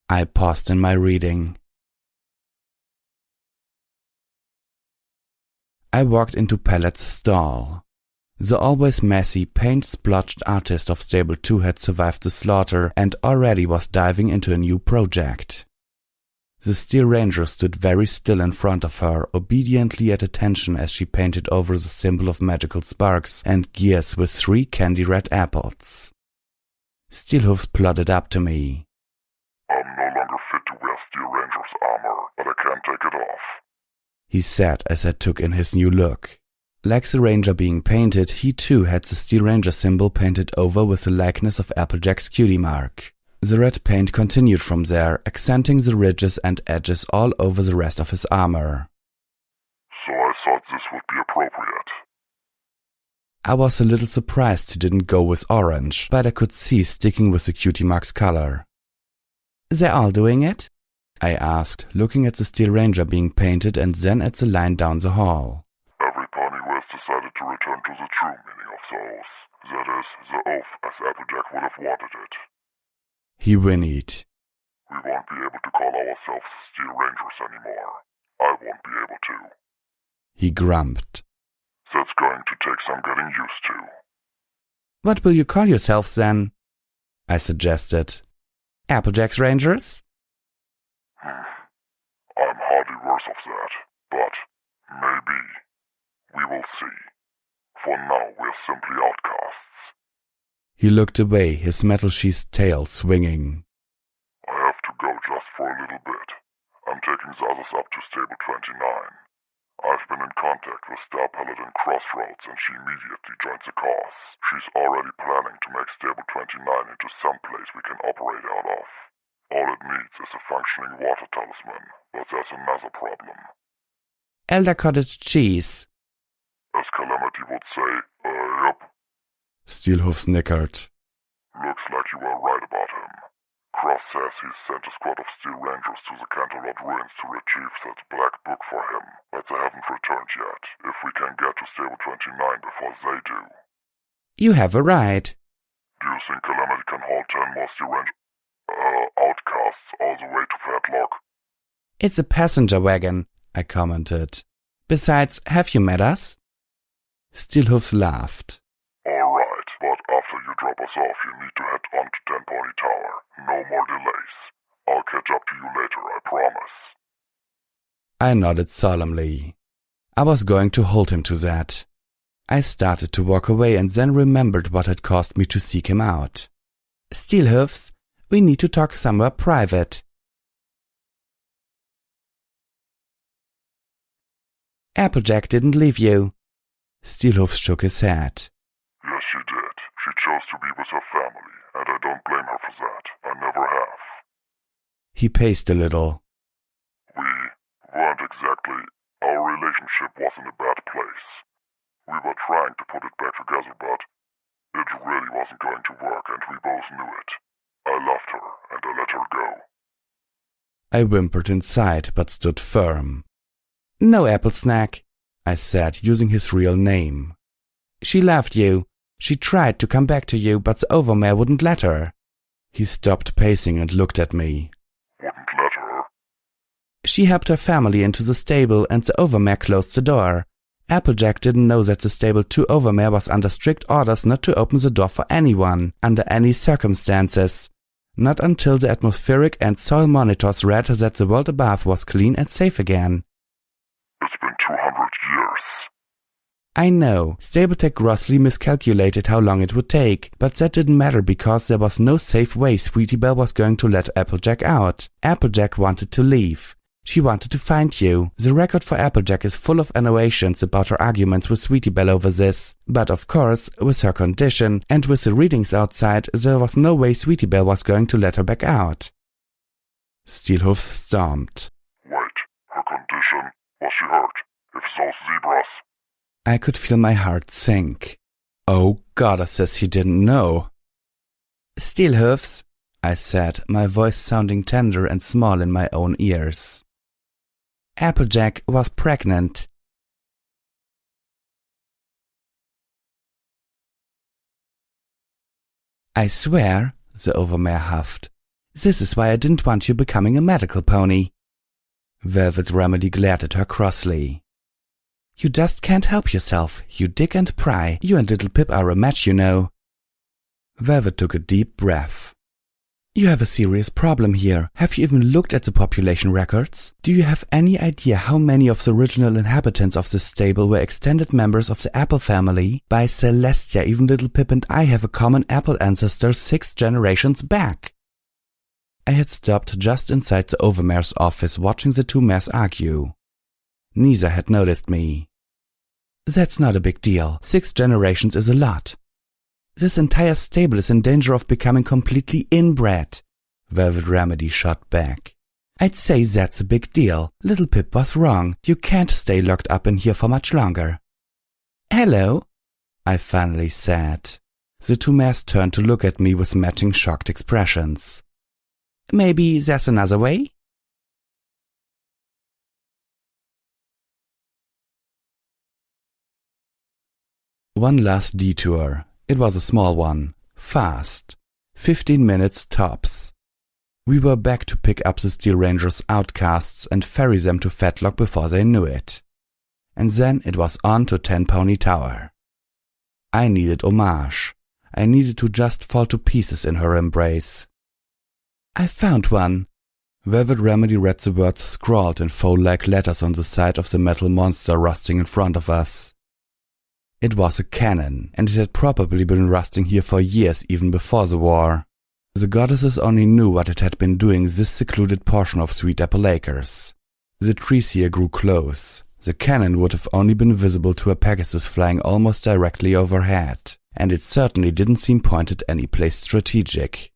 I paused in my reading. I walked into Pellet's stall. The always messy, paint-splotched artist of Stable 2 had survived the slaughter and already was diving into a new project. The Steel Ranger stood very still in front of her, obediently at attention as she painted over the symbol of magical sparks and gears with 3 candy-red apples. Steelhoofs plodded up to me. I'm no longer fit to wear Steel Ranger's armor, but I can't take it off, he said as I took in his new look. Like the Ranger being painted, he too had the Steel Ranger symbol painted over with the likeness of Applejack's cutie mark. The red paint continued from there, accenting the ridges and edges all over the rest of his armor. So I thought this would be appropriate. I was a little surprised he didn't go with orange, but I could see sticking with the cutie mark's color. They're all doing it? I asked, looking at the Steel Ranger being painted and then at the line down the hall. Every pony who has decided to return to the true meaning of the oath. That is, the oath as Applejack would have wanted it. He whinnied. We won't be able to call ourselves Steel Rangers anymore. I won't be able to. He grumped. That's going to take some getting used to. What will you call yourselves then? I suggested. Applejack's Rangers? I'm hardly worse of that, but maybe. We will see. For now, we're simply outcasts. He looked away, his metal-sheathed tail swinging. I have to go just for a little bit. I'm taking the others up to Stable 29. I've been in contact with Star Paladin Crossroads, and she immediately joined the cause. She's already planning to make Stable 29 into some place we can operate out of. All it needs is a functioning water talisman, but there's another problem. Elder Cottage cheese. As Calamity would say, yep. Steelhoof snickered. Looks like you were right about him. Cross says he's sent a squad of Steel Rangers to the Canterlot ruins to retrieve that black book for him, but they haven't returned yet. If we can get to Stable 29 before they do. You have a right. Do you think Calamity can haul 10 more Steel Ranger outcasts all the way to Fatlock? It's a passenger wagon, I commented. Besides, have you met us? Steelhoofs laughed. Alright, but after you drop us off, you need to head on to Ten Pony Tower. No more delays. I'll catch up to you later, I promise. I nodded solemnly. I was going to hold him to that. I started to walk away and then remembered what had caused me to seek him out. Steelhoofs, we need to talk somewhere private. Applejack didn't leave you. Steelhoofs shook his head. Yes, she did. She chose to be with her family, and I don't blame her for that. I never have. He paced a little. We weren't exactly... Our relationship was in a bad place. We were trying to put it back together, but it really wasn't going to work, and we both knew it. I loved her, and I let her go. I whimpered inside, but stood firm. No, Apple Snack, I said, using his real name. She loved you. She tried to come back to you, but the Overmare wouldn't let her. He stopped pacing and looked at me. Wouldn't let her? She helped her family into the stable, and the Overmare closed the door. Applejack didn't know that the Stable 2 Overmare was under strict orders not to open the door for anyone, under any circumstances. Not until the atmospheric and soil monitors read that the world above was clean and safe again. It's been 200 years. I know, Stabletech grossly miscalculated how long it would take, but that didn't matter because there was no safe way Sweetie Belle was going to let Applejack out. Applejack wanted to leave. She wanted to find you. The record for Applejack is full of annotations about her arguments with Sweetie Belle over this. But of course, with her condition, and with the readings outside, there was no way Sweetie Belle was going to let her back out. Steelhoofs stomped. Wait, her condition? Was she hurt? If those zebras... I could feel my heart sink. Oh, goddesses, he didn't know. Steelhoofs, I said, my voice sounding tender and small in my own ears. Applejack was pregnant. I swear, the Overmare huffed, this is why I didn't want you becoming a medical pony. Velvet Remedy glared at her crossly. You just can't help yourself. You dig and pry. You and Little Pip are a match, you know. Velvet took a deep breath. You have a serious problem here. Have you even looked at the population records? Do you have any idea how many of the original inhabitants of this stable were extended members of the Apple family? By Celestia, even Little Pip and I have a common Apple ancestor 6 generations back. I had stopped just inside the Overmare's office watching the two mares argue. Neither had noticed me. That's not a big deal. 6 generations is a lot. This entire stable is in danger of becoming completely inbred, Velvet Remedy shot back. I'd say that's a big deal. Little Pip was wrong. You can't stay locked up in here for much longer. Hello, I finally said. The two mares turned to look at me with matching shocked expressions. Maybe there's another way? One last detour. It was a small one, fast, 15 minutes tops. We were back to pick up the Steel Rangers' outcasts and ferry them to Fatlock before they knew it. And then it was on to Ten Pony Tower. I needed homage. I needed to just fall to pieces in her embrace. I found one. Velvet Remedy read the words scrawled in foal-like letters on the side of the metal monster rusting in front of us. It was a cannon, and it had probably been rusting here for years even before the war. The goddesses only knew what it had been doing this secluded portion of Sweet Apple Acres. The trees here grew close. The cannon would have only been visible to a Pegasus flying almost directly overhead, and it certainly didn't seem pointed any place strategic.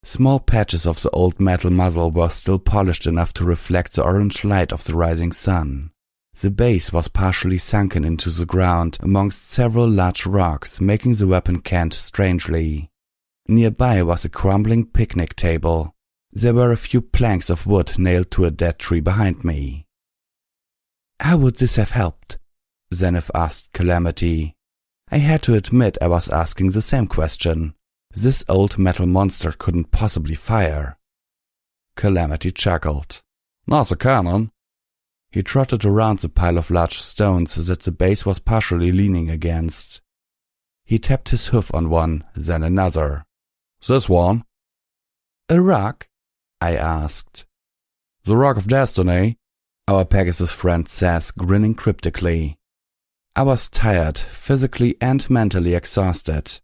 Small patches of the old metal muzzle were still polished enough to reflect the orange light of the rising sun. The base was partially sunken into the ground amongst several large rocks, making the weapon cant strangely. Nearby was a crumbling picnic table. There were a few planks of wood nailed to a dead tree behind me. "How would this have helped?" Zenith asked Calamity. I had to admit I was asking the same question. This old metal monster couldn't possibly fire. Calamity chuckled. Not a cannon. He trotted around the pile of large stones that the base was partially leaning against. He tapped his hoof on one, then another. This one? "A rock?" I asked. The Rock of Destiny? Our Pegasus friend says, grinning cryptically. I was tired, physically and mentally exhausted.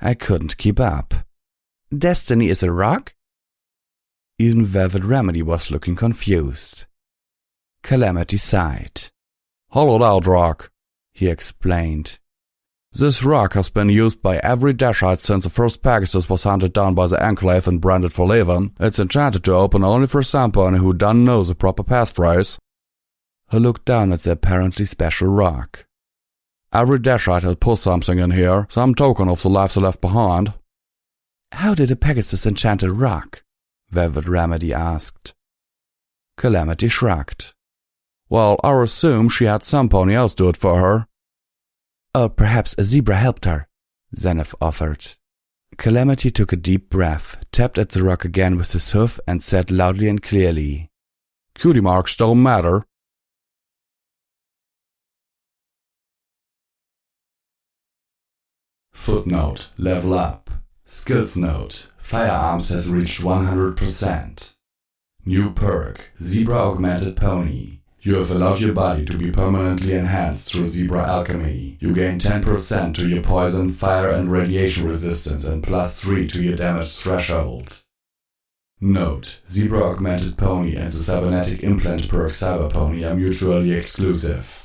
I couldn't keep up. "Destiny is a rock?" Even Velvet Remedy was looking confused. Calamity sighed. Hollowed out rock, he explained. This rock has been used by every Dashite since the first Pegasus was hunted down by the Enclave and branded for leaving. It's enchanted to open only for somebody who doesn't know the proper passphrase. He looked down at the apparently special rock. Every Dashite had put something in here, some token of the lives they left behind. "How did a Pegasus enchant a rock?" Velvet Remedy asked. Calamity shrugged. "Well, I assume she had some pony else do it for her." "Or perhaps a zebra helped her," Zenith offered. Calamity took a deep breath, tapped at the rock again with his hoof, and said loudly and clearly, "Cutie marks don't matter." Footnote: Level up. Skills note: Firearms has reached 100%. New perk: Zebra Augmented Pony. You have allowed your body to be permanently enhanced through Zebra Alchemy. You gain 10% to your poison, fire and radiation resistance and +3 to your damage threshold. Note: Zebra Augmented Pony and the Cybernetic Implant perk Cyber Pony are mutually exclusive.